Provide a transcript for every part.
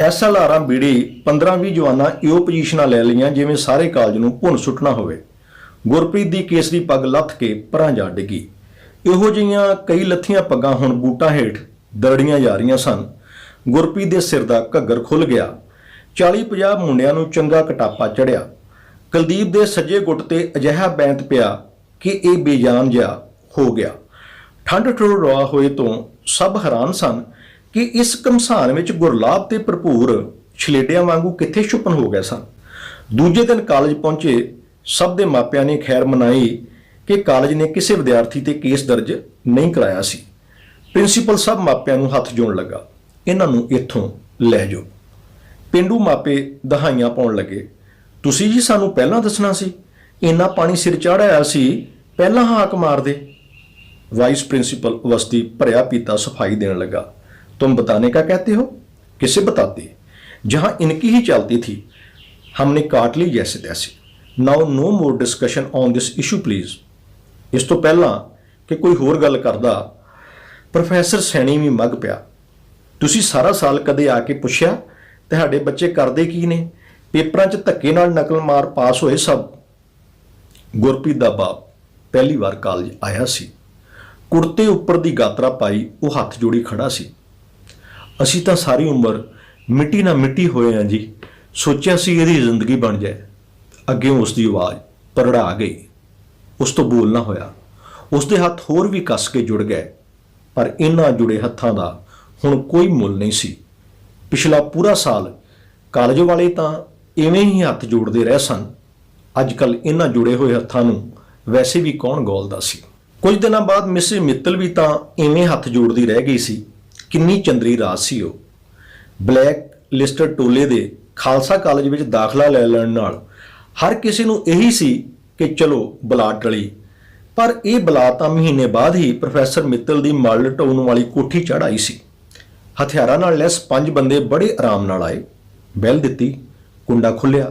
SLR ਬੀੜੀ 15-20 ਜਵਾਨਾਂ ਇਹੋ ਪੋਜੀਸ਼ਨਾਂ ਲੈ ਲਈਆਂ ਜਿਵੇਂ ਸਾਰੇ ਕਾਲਜ ਨੂੰ ਭੁੰਨ ਸੁੱਟਣਾ ਹੋਵੇ। ਗੁਰਪ੍ਰੀਤ ਦੀ ਕੇਸਰੀ ਪੱਗ ਲੱਥ ਕੇ ਪਰਾਂ ਜਾ ਡਿੱਗੀ। ਇਹੋ ਜਿਹੀਆਂ ਕਈ ਲੱਥੀਆਂ ਪੱਗਾਂ ਹੁਣ ਬੂਟਾਂ ਹੇਠ ਦਰੜੀਆਂ ਜਾ ਰਹੀਆਂ ਸਨ। ਗੁਰਪ੍ਰੀਤ ਦੇ ਸਿਰ ਦਾ ਘੱਗਰ ਖੁੱਲ ਗਿਆ। 40-50 ਮੁੰਡਿਆਂ ਨੂੰ ਚੰਗਾ ਕਟਾਪਾ ਚੜਿਆ। ਕੁਲਦੀਪ ਦੇ ਸੱਜੇ ਗੁੱਟ ਤੇ ਅਜਿਹਾ ਬੈਂਤ ਪਿਆ ਕਿ ਇਹ ਬੇਜਾਨ ਜਿਹਾ ਹੋ ਗਿਆ। ਠੰਡ ਠੁਰਵਾ ਹੋਏ ਤੋਂ ਸਭ ਹੈਰਾਨ ਸਨ ਕਿ ਇਸ ਘਮਸਾਨ ਵਿੱਚ ਗੁਰਲਾਭ ਤੇ ਭਰਪੂਰ ਛਲੇਡਿਆਂ ਵਾਂਗੂ ਕਿੱਥੇ ਛੁਪਨ ਹੋ ਗਏ ਸਨ। ਦੂਜੇ ਦਿਨ ਕਾਲਜ ਪਹੁੰਚੇ ਸਭ ਦੇ ਮਾਪਿਆਂ ਨੇ ਖੈਰ ਮਨਾਈ ਕਿ ਕਾਲਜ ਨੇ ਕਿਸੇ ਵਿਦਿਆਰਥੀ ਤੇ ਕੇਸ ਦਰਜ ਨਹੀਂ ਕਰਾਇਆ ਸੀ। ਪ੍ਰਿੰਸੀਪਲ ਸਭ ਮਾਪਿਆਂ ਨੂੰ ਹੱਥ ਜੋੜਨ ਲੱਗਾ, ਇਹਨਾਂ ਨੂੰ ਇੱਥੋਂ ਲੈ ਜਾਓ। ਪਿੰਡੂ ਮਾਪੇ ਦਹਾਈਆਂ ਪਾਉਣ ਲੱਗੇ, ਤੁਸੀਂ ਜੀ ਸਾਨੂੰ ਪਹਿਲਾਂ ਦੱਸਣਾ ਸੀ, ਇੰਨਾ ਪਾਣੀ ਸਿਰ ਚੜ੍ਹਾਇਆ ਸੀ, ਪਹਿਲਾਂ ਹਾਕ ਮਾਰਦੇ। वाइस प्रिंसिपल वस्ती भरिया पीता सफाई देने लगा, तुम बताने का कहते हो, किसे बताते, जहां इनकी ही चलती थी हमने काट ली जैसे तैसे। Now no more discussion on this issue please. इस तो पहला कि कोई होर गल करदा प्रोफैसर सैनी भी मग पिया, तुसी सारा साल कदे आके पुछया तुहाडे बच्चे करदे की ने, पेपरां च धक्के नाल नकल मार पास होए सब। गुरप्रीत दा बाप पहली बार कालज आया सी। कुर्ते उपर दी गातरा पाई वो हथ जोड़ी खड़ा सी। असी तां सारी उम्र मिट्टी ना मिट्टी होए हैं जी, सोचा सी इहदी जिंदगी बन जाए। अगे उसकी आवाज़ परड़ा गई, उस तो बोलना होया। उसके हथ होर भी कस के जुड़ गए, पर इन्हां जुड़े हत्थां दा हुण कोई मुल नहीं सी। पिछला पूरा साल कालज वाले तां इवें ही हथ जोड़ते रह सन, अजकल इन्हां जुड़े हुए हत्थां नूं वैसे भी कौन गौलदा सी। कुछ दिनों बाद मिसेज मित्तल भी तो इवें हथ जोड़ती रह गई सी। किन्नी चंदरी रात सी वो। ब्लैक लिस्टर टोले दे खालसा कॉलेज में दाखला लै लैण नाल हर किसी नूं यही सी कि चलो बला टली, पर यह बला तां महीने बाद ही प्रोफैसर मित्तल दी मल ढाउण वाली कोठी चढ़ आई सी। हथियारां नाल लैस 5 बंदे बड़े आराम नाल आए, बैल दित्ती, कुंडा खुलिया।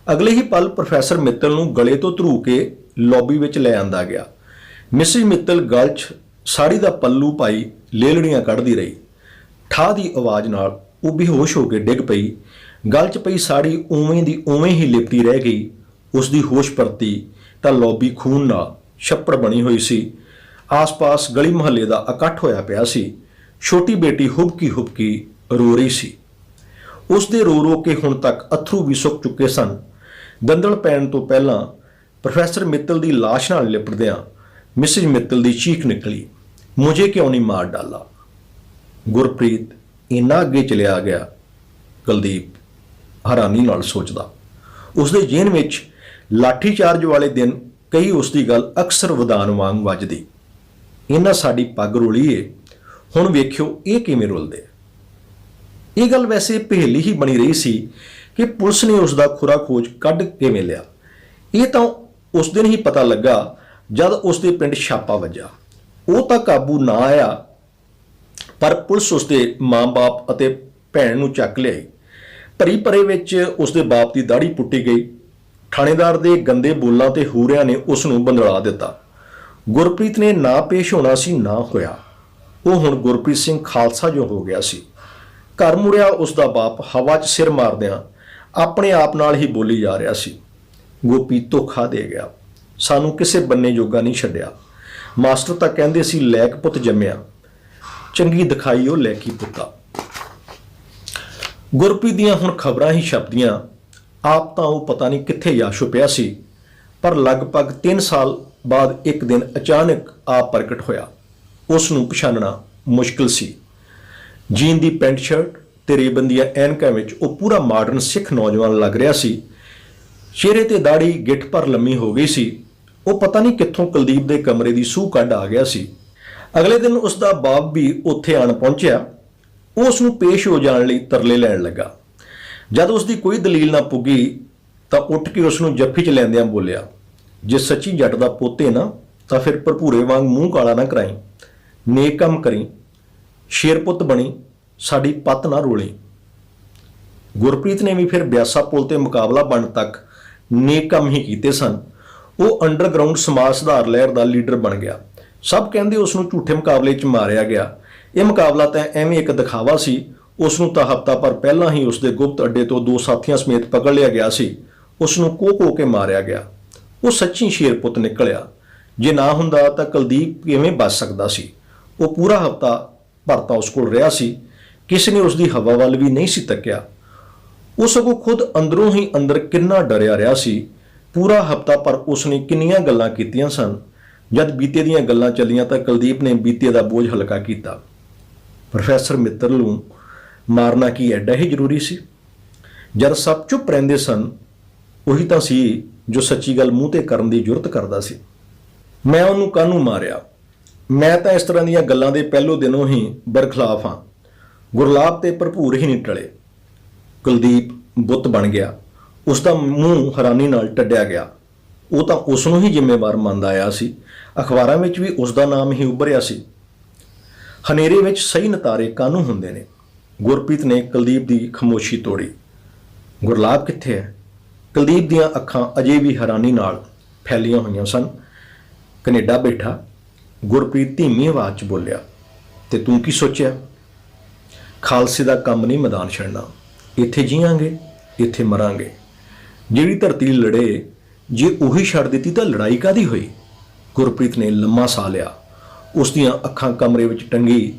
अगले ही पल प्रोफैसर मित्तल नूं गले तो धरू के लॉबी विच लै आंदा गया। मिसेज मित्तल गल च साड़ी का पल्लू पाई लेलड़ियां कढ़दी रही। ठा की आवाज़ नाल वो बेहोश होकर डिग पई। गल च पई साड़ी उवें दी उवें ही लिपटी रह गई। उसकी होश परती तां लॉबी खून नाल छप्पड़ बनी हुई सी। आस पास गली महल्ले का इकट्ठ होया पिया सी। छोटी बेटी हुबकी रो रही सी। उसदे रो रो के हुण तक अथरू भी सुक चुके सन। दंदल पैण तो पहलां प्रोफैसर मित्तल की लाश नाल लिपटदियां मिसेज मित्तल की चीख निकली, मुझे क्यों नहीं मार डाला। गुरप्रीत इन्ना अगे चलिया गया। कुलदीप हैरानी नाल सोचदा। उसके जेहन विच लाठी चार्ज वाले दिन कई उसकी गल अक्सर वदान वांग वजदी, इन्हां साडी पग रोली है, हुण वेखियो ये किवें रुलदे। ये गल वैसे पहेली ही बनी रही सी कि पुलिस ने उसका खुरा खोज कढ किवें लिया। ये तो उस दिन ही पता लगा जद उसके पिंड छापा वजा। वो तो काबू ना आया, पर पुलिस उसके माँ बाप अते भैन नूं चक लियाई। भरी परे विच उसके बाप की दाढ़ी पुट्टी गई। थाणेदार के गंदे बोलों ते हूरियां ने उसनूं बंदला दिता। गुरप्रीत ने ना पेश होना सी ना होया। वो हुण गुरप्रीत सिंह खालसा जो हो गया सी। घर मुड़िया उसका बाप हवा च सिर मारदियां अपने आप नाल ही बोली जा रहा सी, गोपी धोखा दे गया, सानू किसे बन्ने जोगा नहीं छड्डिया। मास्टर तां कहंदे सी लैक पुत जम्मिया, चंगी दिखाई ओ लैकी पुत्ता। गुरप्रीत दियां हुण खबरां ही छपदियां, आप तां वो पता नहीं कित्थे जा छुपिया सी, पर लगभग 3 साल बाद एक दिन अचानक आप प्रगट होया। उसनूं पछाणना मुश्किल सी। जीन दी पेंट शर्ट ते रेबन दियां ऐनकां विच वो पूरा मॉडर्न सिख नौजवान लग रहा सी। चेहरे ते दाढ़ी गिठ पर लम्मी हो गई सी। वो पता नहीं कित्थों कुलदीप के कमरे की सूह कढ़ आ गया सी। अगले दिन उसका बाप भी उत्थे आण पहुंचया। वो उसनूं पेश हो जाने लई तरले लैण लगा। जद उसकी कोई दलील ना पुगी तो उठ के उसनूं जफ्फी च लैंदियां बोलिया, जे सच्ची जट दा पोते ना तो फिर भरपूरे वांग मूँह काला ना कराई, नेक काम करी, शेर पुत बनी, साडी पत ना रोली। गुरप्रीत ने भी फिर ब्यासा पुल ते मुकाबला बन तक नेक काम ही कीते सन। वो अंडरग्राउंड समाज सुधार लहर का लीडर बन गया। सब कहते उसनूं झूठे मुकाबले च मारिया गया। ये मुकाबला तो एवें एक दिखावा सी, ਉਸ ਨੂੰ ਤਾਂ ਹਫ਼ਤਾ ਭਰ ਪਹਿਲਾਂ ਹੀ ਉਸਦੇ ਗੁਪਤ ਅੱਡੇ ਤੋਂ 2 ਸਾਥੀਆਂ ਸਮੇਤ ਪਕੜ ਲਿਆ ਗਿਆ ਸੀ। ਉਸ ਨੂੰ ਕੋਹ ਕੇ ਮਾਰਿਆ ਗਿਆ। ਉਹ ਸੱਚੀ ਸ਼ੇਰ ਪੁੱਤ ਨਿਕਲਿਆ। ਜੇ ਨਾ ਹੁੰਦਾ ਤਾਂ ਕੁਲਦੀਪ ਕਿਵੇਂ ਬਚ ਸਕਦਾ ਸੀ? ਉਹ ਪੂਰਾ ਹਫ਼ਤਾ ਭਰ ਤਾਂ ਉਸ ਕੋਲ ਰਿਹਾ ਸੀ। ਕਿਸੇ ਨੇ ਉਸ ਦੀ ਹਵਾ ਵੱਲ ਵੀ ਨਹੀਂ ਸੀ ਤੱਕਿਆ। ਉਹ ਸਗੋਂ ਖੁਦ ਅੰਦਰੋਂ ਹੀ ਅੰਦਰ ਕਿੰਨਾ ਡਰਿਆ ਰਿਹਾ ਸੀ। ਪੂਰਾ ਹਫ਼ਤਾ ਭਰ ਉਸ ਨੇ ਕਿੰਨੀਆਂ ਗੱਲਾਂ ਕੀਤੀਆਂ ਸਨ। ਜਦ ਬੀਤੇ ਦੀਆਂ ਗੱਲਾਂ ਚੱਲੀਆਂ ਤਾਂ ਕੁਲਦੀਪ ਨੇ ਬੀਤੇ ਦਾ ਬੋਝ ਹਲਕਾ ਕੀਤਾ। ਪ੍ਰੋਫੈਸਰ ਮਿੱਤਲ ਨੂੰ ਮਾਰਨਾ ਕੀ ਐਡਾ ਹੀ ਜ਼ਰੂਰੀ ਸੀ? ਜਦ ਸਭ ਚੁੱਪ ਰਹਿੰਦੇ ਸਨ, ਉਹੀ ਤਾਂ ਸੀ ਜੋ ਸੱਚੀ ਗੱਲ ਮੂੰਹ ਤੇ ਕਰਨ ਦੀ ਜੁਰਤ ਕਰਦਾ ਸੀ। ਮੈਂ ਉਹਨੂੰ ਕਾਹਨੂੰ ਮਾਰਿਆ? ਮੈਂ ਤਾਂ ਇਸ ਤਰ੍ਹਾਂ ਦੀਆਂ ਗੱਲਾਂ ਦੇ ਪਹਿਲੋਂ ਦਿਨੋਂ ਹੀ ਬਰਖਲਾਫ ਹਾਂ। ਗੁਰਲਾਬ ਤੇ ਭਰਪੂਰ ਹੀ ਨਹੀਂ ਟਲੇ। ਕੁਲਦੀਪ ਬੁੱਤ ਬਣ ਗਿਆ। ਉਸ ਦਾ ਮੂੰਹ ਹੈਰਾਨੀ ਨਾਲ ਟੱਡਿਆ ਗਿਆ। ਉਹ ਤਾਂ ਉਸ ਨੂੰ ਹੀ ਜ਼ਿੰਮੇਵਾਰ ਮੰਨਦਾ ਆਇਆ ਸੀ। ਅਖਬਾਰਾਂ ਵਿੱਚ ਵੀ ਉਸ ਦਾ ਨਾਮ ਹੀ ਉੱਭਰਿਆ ਸੀ। ਹਨੇਰੇ ਵਿੱਚ ਸਹੀ ਨਤਾਰੇ ਕਾਹਨੂੰ ਹੁੰਦੇ ਨੇ? ਗੁਰਪ੍ਰੀਤ ਨੇ ਕੁਲਦੀਪ ਦੀ ਖਾਮੋਸ਼ੀ ਤੋੜੀ। ਗੁਰਲਾਬ ਕਿੱਥੇ ਹੈ? ਕੁਲਦੀਪ ਦੀਆਂ ਅੱਖਾਂ ਅਜੇ ਵੀ ਹੈਰਾਨੀ ਨਾਲ ਫੈਲੀਆਂ ਹੋਈਆਂ ਸਨ। ਕੈਨੇਡਾ ਬੈਠਾ। ਗੁਰਪ੍ਰੀਤ ਧੀਮੀ ਆਵਾਜ਼ 'ਚ ਬੋਲਿਆ। ਤੇ ਤੂੰ ਕੀ ਸੋਚਿਆ? ਖਾਲਸੇ ਦਾ ਕੰਮ ਨਹੀਂ ਮੈਦਾਨ ਛੱਡਣਾ। ਇੱਥੇ ਜੀਵਾਂਗੇ, ਇੱਥੇ ਮਰਾਂਗੇ। ਜਿਹੜੀ ਧਰਤੀ ਲੜੇ, ਜੇ ਉਹੀ ਛੱਡ ਦਿੱਤੀ ਤਾਂ ਲੜਾਈ ਕਾਹਦੀ ਹੋਈ? ਗੁਰਪ੍ਰੀਤ ਨੇ ਲੰਮਾ ਸਾਹ ਲਿਆ। ਉਸ ਦੀਆਂ ਅੱਖਾਂ ਕਮਰੇ ਵਿੱਚ ਟੰਗੀ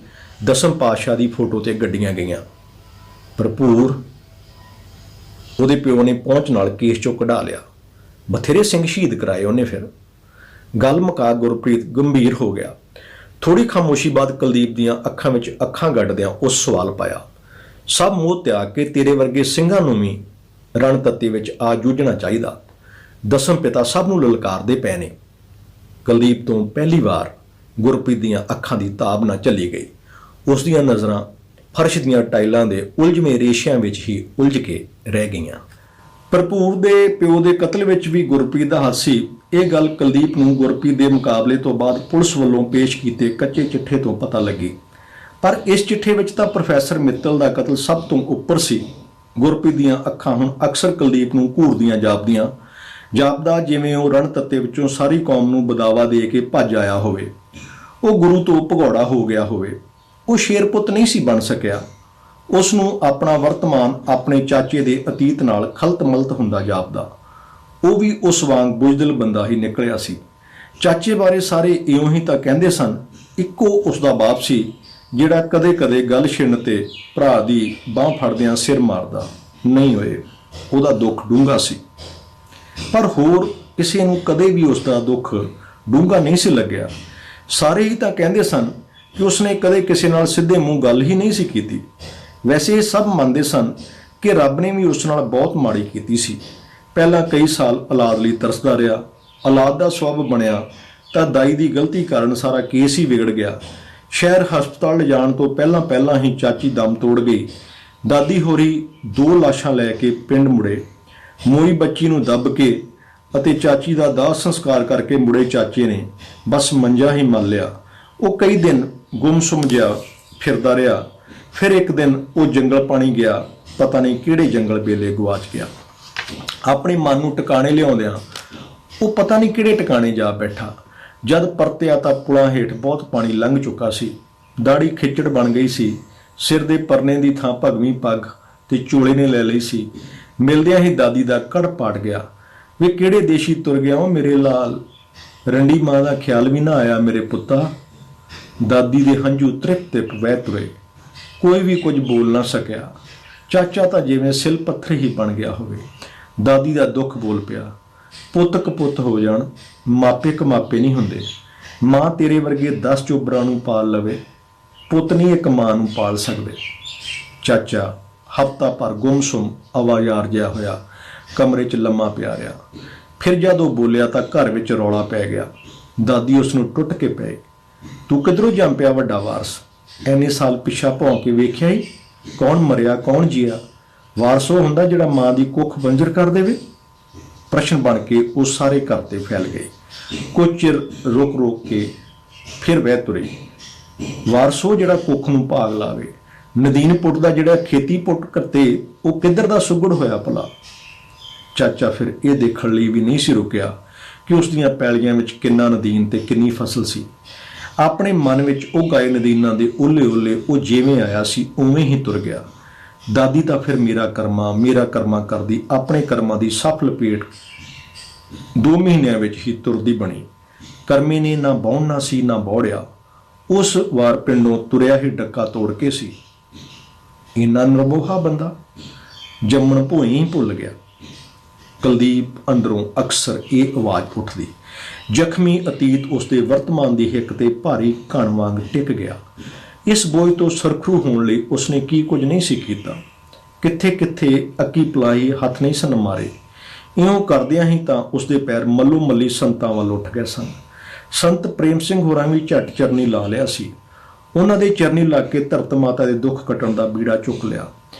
10ਵੇਂ ਪਾਤਸ਼ਾਹ ਦੀ ਫੋਟੋ ਤੇ ਗੱਡੀਆਂ ਗਈਆਂ। ਭਰਪੂਰ ਉਹਦੇ ਪਿਓ ਨੇ ਪਹੁੰਚ ਨਾਲ ਕੇਸ ਚੋਂ ਕਢਾ ਲਿਆ। ਬਥੇਰੇ ਸਿੰਘ ਸ਼ਹੀਦ ਕਰਾਏ ਉਹਨੇ। ਫਿਰ ਗੱਲ ਮੁਕਾ ਗੁਰਪ੍ਰੀਤ ਗੰਭੀਰ ਹੋ ਗਿਆ। ਥੋੜੀ ਖਾਮੋਸ਼ੀ ਬਾਅਦ ਕੁਲਦੀਪ ਦੀਆਂ ਅੱਖਾਂ ਵਿੱਚ ਅੱਖਾਂ ਗੱਡਦਿਆਂ ਉਸ ਸਵਾਲ ਪਾਇਆ। ਸਭ ਮੋਹ ਤਿਆਗ ਕੇ ਤੇਰੇ ਵਰਗੇ ਸਿੰਘਾਂ ਨੂੰ ਵੀ ਰਣਤੱਤੇ ਵਿੱਚ ਆ ਜੂਝਣਾ ਚਾਹੀਦਾ। 10ਵੇਂ ਪਿਤਾ ਸਭ ਨੂੰ ਲਲਕਾਰਦੇ ਪਏ ਨੇ। ਕੁਲਦੀਪ ਤੋਂ ਪਹਿਲੀ ਵਾਰ ਗੁਰਪ੍ਰੀਤ ਦੀਆਂ ਅੱਖਾਂ ਦੀ ਤਾਬ ਨਾ ਝੱਲੀ ਗਈ। ਉਸ ਦੀਆਂ ਨਜ਼ਰਾਂ ਫਰਸ਼ ਦੀਆਂ ਟਾਈਲਾਂ ਦੇ ਉਲਝਵੇਂ ਰੇਸ਼ਿਆਂ ਵਿੱਚ ਹੀ ਉਲਝ ਕੇ ਰਹਿ ਗਈਆਂ। ਭਰਪੂਰ ਦੇ ਪਿਓ ਦੇ ਕਤਲ ਵਿੱਚ ਵੀ ਗੁਰਪ੍ਰੀਤ ਦਾ ਹੱਥ ਸੀ। ਇਹ ਗੱਲ ਕੁਲਦੀਪ ਨੂੰ ਗੁਰਪ੍ਰੀਤ ਦੇ ਮੁਕਾਬਲੇ ਤੋਂ ਬਾਅਦ ਪੁਲਿਸ ਵੱਲੋਂ ਪੇਸ਼ ਕੀਤੇ ਕੱਚੇ ਚਿੱਠੇ ਤੋਂ ਪਤਾ ਲੱਗੀ। ਪਰ ਇਸ ਚਿੱਠੇ ਵਿੱਚ ਤਾਂ ਪ੍ਰੋਫੈਸਰ ਮਿੱਤਲ ਦਾ ਕਤਲ ਸਭ ਤੋਂ ਉੱਪਰ ਸੀ। ਗੁਰਪ੍ਰੀਤ ਦੀਆਂ ਅੱਖਾਂ ਹੁਣ ਅਕਸਰ ਕੁਲਦੀਪ ਨੂੰ ਘੂਰਦੀਆਂ ਜਾਪਦਾ ਜਿਵੇਂ ਉਹ ਰਣਤੱਤੇ ਵਿੱਚੋਂ ਸਾਰੀ ਕੌਮ ਨੂੰ ਬਦਾਵਾ ਦੇ ਕੇ ਭੱਜ ਆਇਆ ਹੋਵੇ। ਉਹ ਗੁਰੂ ਤੋਂ ਭਗੌੜਾ ਹੋ ਗਿਆ ਹੋਵੇ। ਉਹ ਸ਼ੇਰਪੁੱਤ ਨਹੀਂ ਸੀ ਬਣ ਸਕਿਆ। ਉਸ ਨੂੰ ਆਪਣਾ ਵਰਤਮਾਨ ਆਪਣੇ ਚਾਚੇ ਦੇ ਅਤੀਤ ਨਾਲ ਖਲਤ-ਮਲਤ ਹੁੰਦਾ ਜਾਪਦਾ। ਉਹ ਵੀ ਉਸ ਵਾਂਗ ਬੁਜ਼ਦਿਲ ਬੰਦਾ ਹੀ ਨਿਕਲਿਆ ਸੀ। ਚਾਚੇ ਬਾਰੇ ਸਾਰੇ ਇਉਂ ਹੀ ਤਾਂ ਕਹਿੰਦੇ ਸਨ। ਇੱਕੋ ਉਸ ਦਾ ਬਾਪ ਸੀ ਜਿਹੜਾ ਕਦੇ-ਕਦੇ ਗੱਲ ਛਿੜਨ ਤੇ ਭਰਾ ਦੀ ਬਾਂਹ ਫੜਦਿਆਂ ਸਿਰ ਮਾਰਦਾ। ਨਹੀਂ ਹੋਏ, ਉਹਦਾ ਦੁੱਖ ਡੂੰਘਾ ਸੀ। ਪਰ ਹੋਰ ਕਿਸੇ ਨੂੰ ਕਦੇ ਵੀ ਉਸ ਦਾ ਦੁੱਖ ਡੂੰਘਾ ਨਹੀਂ ਸੀ ਲੱਗਿਆ। ਸਾਰੇ ਹੀ ਤਾਂ ਕਹਿੰਦੇ ਸਨ ਕਿ ਉਸਨੇ ਕਦੇ ਕਿਸੇ ਨਾਲ ਸਿੱਧੇ ਮੂੰਹ ਗੱਲ ਹੀ ਨਹੀਂ ਸੀ ਕੀਤੀ। ਵੈਸੇ ਇਹ ਸਭ ਮੰਨਦੇ ਸਨ ਕਿ ਰੱਬ ਨੇ ਵੀ ਉਸ ਨਾਲ ਬਹੁਤ ਮਾੜੀ ਕੀਤੀ ਸੀ। ਪਹਿਲਾਂ ਕਈ ਸਾਲ ਔਲਾਦ ਲਈ ਤਰਸਦਾ ਰਿਹਾ। ਔਲਾਦ ਦਾ ਸਬੱਬ ਬਣਿਆ ਤਾਂ ਦਾਈ ਦੀ ਗਲਤੀ ਕਾਰਨ ਸਾਰਾ ਕੇਸ ਹੀ ਵਿਗੜ ਗਿਆ। ਸ਼ਹਿਰ ਹਸਪਤਾਲ ਲਿਜਾਣ ਤੋਂ ਪਹਿਲਾਂ ਹੀ ਚਾਚੀ ਦਮ ਤੋੜ ਗਈ। ਦਾਦੀ ਹੋਰੀ 2 ਲਾਸ਼ਾਂ ਲੈ ਕੇ ਪਿੰਡ ਮੁੜੇ। ਮੋਈ ਬੱਚੀ ਨੂੰ ਦੱਬ ਕੇ ਅਤੇ ਚਾਚੀ ਦਾ ਦਾਹ ਸੰਸਕਾਰ ਕਰਕੇ ਮੁੜੇ ਚਾਚੇ ਨੇ ਬਸ ਮੰਜਾ ਹੀ ਮੰਨ ਲਿਆ। ਉਹ ਕਈ ਦਿਨ ਗੁੰਮਸੁੰਮ ਜਿਹਾ ਫਿਰਦਾ ਰਿਹਾ। ਫਿਰ ਇੱਕ ਦਿਨ ਉਹ ਜੰਗਲ ਪਾਣੀ ਗਿਆ। ਪਤਾ ਨਹੀਂ ਕਿਹੜੇ ਜੰਗਲ ਵੇਲੇ ਗੁਆਚ ਗਿਆ। ਆਪਣੇ ਮਨ ਨੂੰ ਟਿਕਾਣੇ ਲਿਆਉਂਦਿਆਂ ਉਹ ਪਤਾ ਨਹੀਂ ਕਿਹੜੇ ਟਿਕਾਣੇ ਜਾ ਬੈਠਾ। ਜਦ ਪਰਤਿਆ ਤਾਂ ਪੁਲਾਂ ਹੇਠ ਬਹੁਤ ਪਾਣੀ ਲੰਘ ਚੁੱਕਾ ਸੀ। ਦਾੜੀ ਖਿੱਚੜ ਬਣ ਗਈ ਸੀ। ਸਿਰ ਦੇ ਪਰਨੇ ਦੀ ਥਾਂ ਭਗਵੀਂ ਪੱਗ ਤੇ ਚੋਲੇ ਨੇ ਲੈ ਲਈ ਸੀ। ਮਿਲਦਿਆਂ ਹੀ ਦਾਦੀ ਦਾ ਕੜ ਪਾਟ ਗਿਆ। ਵੇ ਕਿਹੜੇ ਦੇਸ਼ੀ ਤੁਰ ਗਿਆ ਉਹ ਮੇਰੇ ਲਾਲ, ਰੰਡੀ ਮਾਂ ਦਾ ਖਿਆਲ ਵੀ ਨਾ ਆਇਆ ਮੇਰੇ ਪੁੱਤਾ। ਦਾਦੀ ਦੇ ਹੰਝੂ ਤ੍ਰਿਪ ਵਹਿ ਤੁਰੇ। ਕੋਈ ਵੀ ਕੁਝ ਬੋਲ ਨਾ ਸਕਿਆ। ਚਾਚਾ ਤਾਂ ਜਿਵੇਂ ਸਿਲ ਪੱਥਰ ਹੀ ਬਣ ਗਿਆ ਹੋਵੇ। ਦਾਦੀ ਦਾ ਦੁੱਖ ਬੋਲ ਪਿਆ। ਪੁੱਤ ਕਪੁੱਤ ਹੋ ਜਾਣ, ਮਾਪੇ ਕਮਾਪੇ ਨਹੀਂ ਹੁੰਦੇ। ਮਾਂ ਤੇਰੇ ਵਰਗੇ 10 ਚੋਬਰਾਂ ਨੂੰ ਪਾਲ ਲਵੇ, ਪੁੱਤ ਨਹੀਂ ਇੱਕ ਮਾਂ ਨੂੰ ਪਾਲ ਸਕਦੇ। ਚਾਚਾ ਹਫ਼ਤਾ ਭਰ ਗੁੰਮਸੁੰਮ ਆਵਾਜ਼ਾਰ ਜਿਹਾ ਹੋਇਆ ਕਮਰੇ 'ਚ ਲੰਮਾ ਪਿਆ ਰਿਹਾ। ਫਿਰ ਜਦ ਉਹ ਬੋਲਿਆ ਤਾਂ ਘਰ ਵਿੱਚ ਰੌਲਾ ਪੈ ਗਿਆ। ਦਾਦੀ ਉਸ ਨੂੰ ਟੁੱਟ ਕੇ ਪਏ। ਤੂੰ ਕਿੱਧਰੋਂ ਜੰਮ ਪਿਆ ਵੱਡਾ ਵਾਰਸ? ਐਨੇ ਸਾਲ ਪਿੱਛਾ ਭੌਂ ਕੇ ਵੇਖਿਆ ਹੀ ਕੌਣ ਮਰਿਆ ਕੌਣ ਜੀਆ? ਵਾਰਸ ਉਹ ਹੁੰਦਾ ਜਿਹੜਾ ਮਾਂ ਦੀ ਕੁੱਖ ਬੰਜਰ ਕਰ ਦੇਵੇ। ਪ੍ਰਸ਼ਨ ਬਣ ਕੇ ਉਹ ਸਾਰੇ ਘਰ ਤੇ ਫੈਲ ਗਏ। ਕੁਝ ਚਿਰ ਰੁਕ ਕੇ ਫਿਰ ਵਹਿ ਤੁਰੇ। ਵਾਰਸ ਉਹ ਜਿਹੜਾ ਕੁੱਖ ਨੂੰ ਭਾਗ ਲਾਵੇ। ਨਦੀਨ ਪੁੱਟ ਦਾ ਜਿਹੜਾ ਖੇਤੀ ਪੁੱਟ ਕਰਤੇ ਉਹ ਕਿੱਧਰ ਦਾ ਸੁਗੜ ਹੋਇਆ ਭਲਾ? ਚਾਚਾ ਫਿਰ ਇਹ ਦੇਖਣ ਲਈ ਵੀ ਨਹੀਂ ਸੀ ਰੁਕਿਆ ਕਿ ਉਸ ਦੀਆਂ ਪੈਲੀਆਂ ਵਿੱਚ ਕਿੰਨਾ ਨਦੀਨ ਤੇ ਕਿੰਨੀ ਫਸਲ ਸੀ। ਆਪਣੇ ਮਨ ਵਿੱਚ ਉਹ ਗਾਏ ਨਦੀਨਾਂ ਦੇ ਓਲੇ ਓਲੇ ਉਹ ਜਿਵੇਂ ਆਇਆ ਸੀ ਉਵੇਂ ਹੀ ਤੁਰ ਗਿਆ। ਦਾਦੀ ਤਾਂ ਫਿਰ ਮੇਰਾ ਕਰਮਾ ਕਰਦੀ ਆਪਣੇ ਕਰਮਾਂ ਦੀ ਸੱਪ ਲਪੇਟ 2 ਮਹੀਨਿਆਂ ਵਿੱਚ ਹੀ ਤੁਰਦੀ ਬਣੀ। ਕਰਮੀ ਨੇ ਨਾ ਬੌੜਨਾ ਸੀ ਨਾ ਬੌੜਿਆ। ਉਸ ਵਾਰ ਪਿੰਡੋਂ ਤੁਰਿਆ ਹੀ ਡੱਕਾ ਤੋੜ ਕੇ ਸੀ। ਇੰਨਾ ਨਰਮੋਹਾ ਬੰਦਾ ਜੰਮਣ ਭੋਈ ਹੀ ਭੁੱਲ ਗਿਆ। ਕੁਲਦੀਪ ਅੰਦਰੋਂ ਅਕਸਰ ਇਹ ਆਵਾਜ਼ ਉੱਠਦੀ। ਜ਼ਖਮੀ ਅਤੀਤ ਉਸਦੇ ਵਰਤਮਾਨ ਦੀ ਹਿੱਕ ਤੇ ਭਾਰੀ ਘਣ ਵਾਂਗ ਟਿਕ ਗਿਆ। ਇਸ ਬੋਝ ਤੋਂ ਸਰਖਰੂ ਹੋਣ ਲਈ ਉਸਨੇ ਕੀ ਕੁਝ ਨਹੀਂ ਸੀ ਕੀਤਾ। ਕਿੱਥੇ ਕਿੱਥੇ ਅੱਕੀ ਪਲਾਈ ਹੱਥ ਨਹੀਂ ਸਨ ਮਾਰੇ। ਇਉਂ ਕਰਦਿਆਂ ਹੀ ਤਾਂ ਉਸਦੇ ਪੈਰ ਮੱਲੋ ਮੱਲੀ ਸੰਤਾਂ ਵੱਲ ਉੱਠ ਗਏ ਸਨ। ਸੰਤ ਪ੍ਰੇਮ ਸਿੰਘ ਹੋਰਾਂ ਵੀ ਝੱਟ ਚਰਨੀ ਲਾ ਲਿਆ ਸੀ। ਉਹਨਾਂ ਦੇ ਚਰਨੀ ਲੱਗ ਕੇ ਧਰਤ ਮਾਤਾ ਦੇ ਦੁੱਖ ਕੱਟਣ ਦਾ ਬੀੜਾ ਚੁੱਕ ਲਿਆ।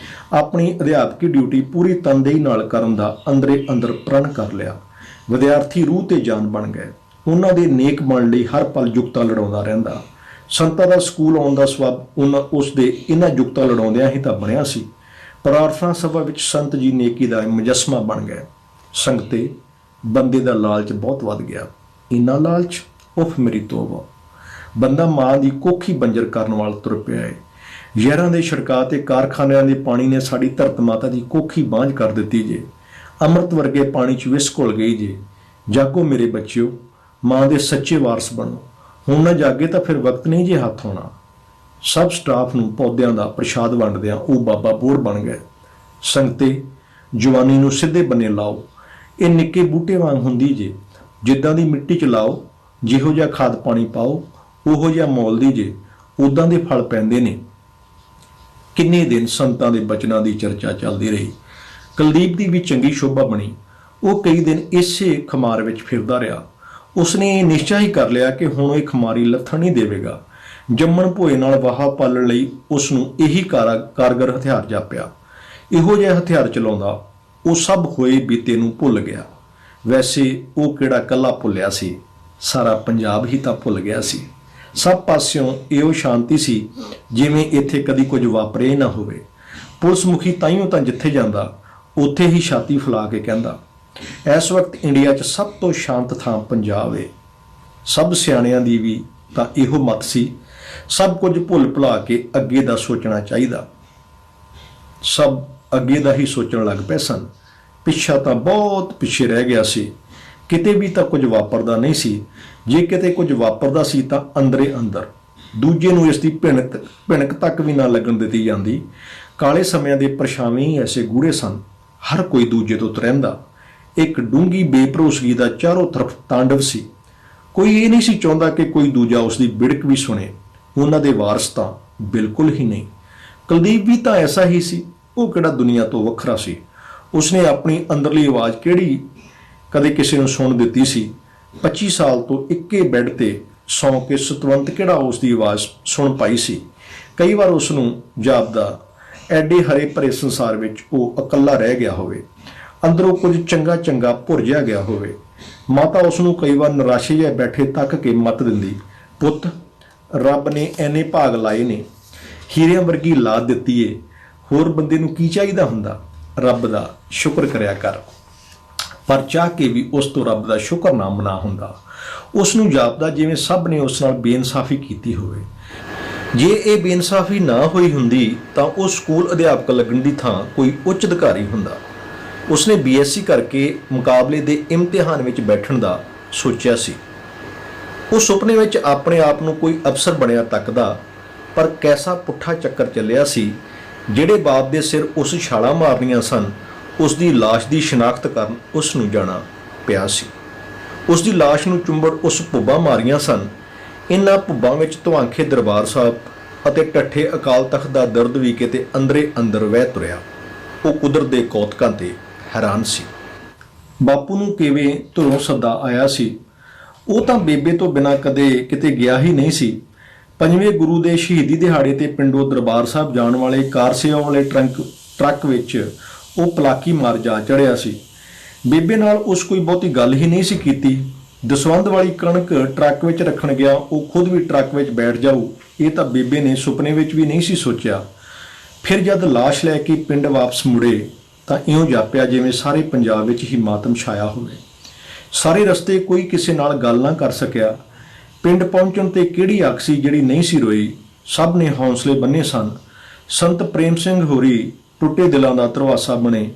ਆਪਣੀ ਅਧਿਆਪਕੀ ਡਿਊਟੀ ਪੂਰੀ ਤਨਦੇਹੀ ਨਾਲ ਕਰਨ ਦਾ ਅੰਦਰੇ ਅੰਦਰ ਪ੍ਰਣ ਕਰ ਲਿਆ। ਵਿਦਿਆਰਥੀ ਰੂਹ ਤੇ ਜਾਨ ਬਣ ਗਏ। ਉਹਨਾਂ ਦੇ ਨੇਕ ਬਣ ਲਈ ਹਰ ਪਲ ਜੁਗਤਾਂ ਲੜਾਉਂਦਾ ਰਹਿੰਦਾ। ਸੰਤਾਂ ਦਾ ਸਕੂਲ ਆਉਣ ਦਾ ਸਬਬ ਉਸ ਦੇ ਇਹਨਾਂ ਜੁਗਤਾਂ ਲੜਾਉਂਦਿਆਂ ਹੀ ਤਾਂ ਬਣਿਆ ਸੀ। ਪ੍ਰਾਰਥਨਾ ਸਭਾ ਵਿੱਚ ਸੰਤ ਜੀ ਨੇਕੀ ਦਾ ਮੁਜੱਸਮਾ ਬਣ ਗਏ। ਸੰਗਤੇ ਬੰਦੇ ਦਾ ਲਾਲਚ ਬਹੁਤ ਵੱਧ ਗਿਆ। ਇੰਨਾ ਲਾਲਚ ਉਫ ਮੇਰੀ ਤੋਬਾ। ਬੰਦਾ ਮਾਂ ਦੀ ਕੋਖੀ ਬੰਜਰ ਕਰਨ ਵੱਲ ਤੁਰ ਪਿਆ ਹੈ। ਜ਼ਹਿਰਾਂ ਦੇ ਛਿੜਕਾਅ ਤੇ ਕਾਰਖਾਨਿਆਂ ਦੇ ਪਾਣੀ ਨੇ ਸਾਡੀ ਧਰਤ ਮਾਤਾ ਦੀ ਕੋਖੀ ਬਾਂਝ ਕਰ ਦਿੱਤੀ ਜੇ। ਅੰਮ੍ਰਿਤ ਵਰਗੇ ਪਾਣੀ 'ਚ ਵਿਸ ਘੁਲ ਗਈ ਜੇ। ਜਾਗੋ ਮੇਰੇ ਬੱਚਿਓ, ਮਾਂ ਦੇ ਸੱਚੇ ਵਾਰਸ ਬਣੋ। ਹੁਣ ਨਾ ਜਾਗੇ ਤਾਂ ਫਿਰ ਵਕਤ ਨਹੀਂ ਜੇ ਹੱਥ ਹੋਣਾ। ਸਭ ਸਟਾਫ ਨੂੰ ਪੌਦਿਆਂ ਦਾ ਪ੍ਰਸ਼ਾਦ ਵੰਡਦਿਆਂ ਉਹ ਬਾਬਾ ਬੋੜ ਬਣ ਗਏ। ਸੰਗਤੇ ਜਵਾਨੀ ਨੂੰ ਸਿੱਧੇ ਬੰਨੇ ਲਾਓ। ਇਹ ਨਿੱਕੇ ਬੂਟੇ ਵਾਂਗ ਹੁੰਦੀ ਜੇ। ਜਿੱਦਾਂ ਦੀ ਮਿੱਟੀ 'ਚ ਲਾਓ, ਜਿਹੋ ਜਿਹਾ ਖਾਦ ਪਾਣੀ ਪਾਓ, ਉਹੋ ਜਿਹਾ ਮੌਲਦੀ ਜੇ, ਉਦਾਂ ਦੇ ਫਲ ਪੈਂਦੇ ਨੇ। ਕਿੰਨੇ ਦਿਨ ਸੰਤਾਂ ਦੇ ਬਚਨਾਂ ਦੀ ਚਰਚਾ ਚੱਲਦੀ ਰਹੀ। ਕੁਲਦੀਪ ਦੀ ਵੀ ਚੰਗੀ ਸ਼ੋਭਾ ਬਣੀ। ਉਹ ਕਈ ਦਿਨ ਇਸੇ ਖਮਾਰ ਵਿੱਚ ਫਿਰਦਾ ਰਿਹਾ। ਉਸਨੇ ਇਹ ਨਿਸ਼ਚਾ ਹੀ ਕਰ ਲਿਆ ਕਿ ਹੁਣ ਇਹ ਖਮਾਰੀ ਲੱਥਣ ਨਹੀਂ ਦੇਵੇਗਾ। ਜੰਮਣ ਭੋਏ ਨਾਲ ਵਾਹਾ ਪਾਲਣ ਲਈ ਉਸ ਨੂੰ ਇਹੀ ਕਾਰਗਰ ਹਥਿਆਰ ਜਾਪਿਆ। ਇਹੋ ਜਿਹਾ ਹਥਿਆਰ ਚਲਾਉਂਦਾ ਉਹ ਸਭ ਹੋਏ ਬੀਤੇ ਨੂੰ ਭੁੱਲ ਗਿਆ। ਵੈਸੇ ਉਹ ਕਿਹੜਾ ਇਕੱਲਾ ਭੁੱਲਿਆ ਸੀ, ਸਾਰਾ ਪੰਜਾਬ ਹੀ ਤਾਂ ਭੁੱਲ ਗਿਆ ਸੀ। ਸਭ ਪਾਸਿਓਂ ਇਹੋ ਸ਼ਾਂਤੀ ਸੀ ਜਿਵੇਂ ਇੱਥੇ ਕਦੀ ਕੁਝ ਵਾਪਰਿਆ ਹੀ ਨਾ ਹੋਵੇ। ਪੁਲਿਸ ਮੁਖੀ ਤਾਈਓ ਤਾਂ ਜਿੱਥੇ ਜਾਂਦਾ ਉੱਥੇ ਹੀ ਛਾਤੀ ਫੈਲਾ ਕੇ ਕਹਿੰਦਾ, ਇਸ ਵਕਤ ਇੰਡੀਆ 'ਚ ਸਭ ਤੋਂ ਸ਼ਾਂਤ ਥਾਂ ਪੰਜਾਬ ਹੈ। ਸਭ ਸਿਆਣਿਆਂ ਦੀ ਵੀ ਤਾਂ ਇਹੋ ਮਤ ਸੀ। ਸਭ ਕੁਝ ਭੁੱਲ ਭੁਲਾ ਕੇ ਅੱਗੇ ਦਾ ਸੋਚਣਾ ਚਾਹੀਦਾ। ਸਭ ਅੱਗੇ ਦਾ ਹੀ ਸੋਚਣ ਲੱਗ ਪਏ ਸਨ। ਪਿੱਛਾ ਤਾਂ ਬਹੁਤ ਪਿੱਛੇ ਰਹਿ ਗਿਆ ਸੀ। ਕਿਤੇ ਵੀ ਤਾਂ ਕੁਝ ਵਾਪਰਦਾ ਨਹੀਂ ਸੀ। ਜੇ ਕਿਤੇ ਕੁਝ ਵਾਪਰਦਾ ਸੀ ਤਾਂ ਅੰਦਰੇ ਅੰਦਰ। ਦੂਜੇ ਨੂੰ ਇਸ ਦੀ ਭਿਣਕ ਤੱਕ ਵੀ ਨਾ ਲੱਗਣ ਦਿੱਤੀ ਜਾਂਦੀ। ਕਾਲੇ ਸਮਿਆਂ ਦੇ ਪਰਛਾਵੇਂ ਹੀ ਐਸੇ ਗੂੜੇ ਸਨ। ਹਰ ਕੋਈ ਦੂਜੇ ਤੋਂ ਤਰਹਿੰਦਾ। ਇੱਕ ਡੂੰਘੀ ਬੇਭਰੋਸਗੀ ਦਾ ਚਾਰੋਂ ਤਰਫ ਤਾਂਡਵ ਸੀ। ਕੋਈ ਇਹ ਨਹੀਂ ਸੀ ਚਾਹੁੰਦਾ ਕਿ ਕੋਈ ਦੂਜਾ ਉਸ ਦੀ ਬਿੜਕ ਵੀ ਸੁਣੇ। ਉਹਨਾਂ ਦੇ ਵਾਰਸ ਤਾਂ ਬਿਲਕੁਲ ਹੀ ਨਹੀਂ। ਕੁਲਦੀਪ ਵੀ ਤਾਂ ਐਸਾ ਹੀ ਸੀ। ਉਹ ਕਿਹੜਾ ਦੁਨੀਆ ਤੋਂ ਵੱਖਰਾ ਸੀ। ਉਸਨੇ ਆਪਣੀ ਅੰਦਰਲੀ ਆਵਾਜ਼ ਕਿਹੜੀ ਕਦੇ ਕਿਸੇ ਨੂੰ ਸੁਣ ਦਿੱਤੀ ਸੀ। 25 ਸਾਲ ਤੋਂ ਇੱਕੇ ਬੈੱਡ ਤੇ ਸੌਂ ਕੇ ਸਤਵੰਤ ਕਿਹੜਾ ਉਸ ਦੀ ਆਵਾਜ਼ ਸੁਣ ਪਾਈ ਸੀ। ਕਈ ਵਾਰ ਉਸ ਨੂੰ ਜਾਪਦਾ ਐਡੇ ਹਰੇ ਭਰੇ ਸੰਸਾਰ ਵਿੱਚ ਉਹ ਇਕੱਲਾ ਰਹਿ ਗਿਆ ਹੋਵੇ। ਅੰਦਰੋਂ ਕੁਝ ਚੰਗਾ ਚੰਗਾ ਭੁਰਜਿਆ ਗਿਆ ਹੋਵੇ। ਮਾਤਾ ਉਸ ਨੂੰ ਕਈ ਵਾਰ ਨਿਰਾਸ਼ੇ ਜਿਹੇ ਬੈਠੇ ਤੱਕ ਕੇ ਮੱਤ ਦਿੰਦੀ, ਪੁੱਤ ਰੱਬ ਨੇ ਐਨੇ ਭਾਗ ਲਾਏ ਨੇ, ਹੀਰਿਆਂ ਵਰਗੀ ਲਾਦ ਦਿੱਤੀ ਏ, ਹੋਰ ਬੰਦੇ ਨੂੰ ਕੀ ਚਾਹੀਦਾ ਹੁੰਦਾ। ਰੱਬ ਦਾ ਸ਼ੁਕਰ ਕਰਿਆ ਕਰ। ਪਰ ਚਾਹ ਕੇ ਵੀ ਉਸ ਤੋਂ ਰੱਬ ਦਾ ਸ਼ੁਕਰਨਾਮਾ ਨਾ ਹੁੰਦਾ। ਉਸ ਨੂੰ ਜਾਪਦਾ ਜਿਵੇਂ ਸਭ ਨੇ ਉਸ ਨਾਲ ਬੇਇਨਸਾਫੀ ਕੀਤੀ ਹੋਵੇ। ਜੇ ਇਹ ਬੇਇਨਸਾਫੀ ਨਾ ਹੋਈ ਹੁੰਦੀ ਤਾਂ ਉਹ ਸਕੂਲ ਅਧਿਆਪਕ ਲੱਗਣ ਦੀ ਥਾਂ ਕੋਈ ਉੱਚ ਅਧਿਕਾਰੀ ਹੁੰਦਾ। ਉਸਨੇ BSc ਕਰਕੇ ਮੁਕਾਬਲੇ ਦੇ ਇਮਤਿਹਾਨ ਵਿੱਚ ਬੈਠਣ ਦਾ ਸੋਚਿਆ ਸੀ। ਉਹ ਸੁਪਨੇ ਵਿੱਚ ਆਪਣੇ ਆਪ ਨੂੰ ਕੋਈ ਅਫਸਰ ਬਣਿਆ ਤੱਕਦਾ, ਪਰ ਕੈਸਾ ਪੁੱਠਾ ਚੱਕਰ ਚੱਲਿਆ ਸੀ। ਜਿਹੜੇ ਬਾਪ ਦੇ ਸਿਰ ਉਸ ਛਾਲਾਂ ਮਾਰਨੀਆਂ ਸਨ, ਉਸ ਦੀ ਲਾਸ਼ ਦੀ ਸ਼ਨਾਖਤ ਕਰਨ ਉਸ ਨੂੰ ਜਾਣਾ ਪਿਆ ਸੀ। ਉਸ ਦੀ ਲਾਸ਼ ਨੂੰ ਚੁੰਬੜ ਉਸ ਭੁੱਬਾਂ ਮਾਰੀਆਂ ਸਨ। ਇਨ੍ਹਾਂ ਭੁੱਬਾਂ ਵਿੱਚ ਧਵਾਂਖੇ ਦਰਬਾਰ ਸਾਹਿਬ ਅਤੇ ਟੱਠੇ ਅਕਾਲ ਤਖਤ ਦਾ ਦਰਦ ਵੀ ਕਿਤੇ ਅੰਦਰੇ ਅੰਦਰ ਵਹਿ ਤੁਰਿਆ। ਉਹ ਕੁਦਰਤ ਦੇ ਕੌਤਕਾਂ ਤੇ ਹੈਰਾਨ ਸੀ। ਬਾਪੂ ਨੂੰ ਕਿਵੇਂ ਧੁਰੋਂ ਸੱਦਾ ਆਇਆ ਸੀ। ਉਹ ਤਾਂ ਬੇਬੇ ਤੋਂ ਬਿਨਾਂ ਕਦੇ ਕਿਤੇ ਗਿਆ ਹੀ ਨਹੀਂ ਸੀ। 5ਵੇਂ ਗੁਰੂ ਦੇ ਸ਼ਹੀਦੀ ਦਿਹਾੜੇ ਤੇ ਪਿੰਡੋਂ ਦਰਬਾਰ ਸਾਹਿਬ ਜਾਣ ਵਾਲੇ ਕਾਰ ਸੇਵਾ ਵਾਲੇ ਟਰੱਕ ਵਿੱਚ ਉਹ ਪਲਾਕੀ ਮਾਰ ਜਾ ਚੜਿਆ ਸੀ। ਬੇਬੇ ਨਾਲ ਉਸ ਕੋਈ ਬਹੁਤੀ ਗੱਲ ਹੀ ਨਹੀਂ ਸੀ ਕੀਤੀ। ਦਸਵੰਧ ਵਾਲੀ ਕਣਕ ਟਰੱਕ ਵਿੱਚ ਰੱਖਣ ਗਿਆ, ਉਹ ਖੁਦ ਵੀ ਟਰੱਕ ਵਿੱਚ ਬੈਠ ਜਾਊ, ਇਹ ਤਾਂ ਬੇਬੇ ਨੇ ਸੁਪਨੇ ਵਿੱਚ ਵੀ ਨਹੀਂ ਸੀ ਸੋਚਿਆ। ਫਿਰ ਜਦ ਲਾਸ਼ ਲੈ ਕੇ ਪਿੰਡ ਵਾਪਸ ਮੁੜੇ ਤਾਂ ਇਉਂ ਜਾਪਿਆ ਜਿਵੇਂ ਸਾਰੇ ਪੰਜਾਬ ਵਿੱਚ ਹੀ ਮਾਤਮ ਛਾਇਆ ਹੋਵੇ। ਸਾਰੇ ਰਸਤੇ ਕੋਈ ਕਿਸੇ ਨਾਲ ਗੱਲ ਨਾ ਕਰ ਸਕਿਆ। ਪਿੰਡ ਪਹੁੰਚਣ ਤੇ ਕਿਹੜੀ ਅੱਖ ਸੀ ਜਿਹੜੀ ਨਹੀਂ ਸੀ ਰੋਈ। ਸਭ ਨੇ ਹੌਸਲੇ ਬੰਨੇ ਸਨ। ਸੰਤ ਪ੍ਰੇਮ ਸਿੰਘ ਹੋਰੀ ਟੁੱਟੇ ਦਿਲਾਂ ਦਾ ਧਰਵਾਸਾ ਬਣੇ।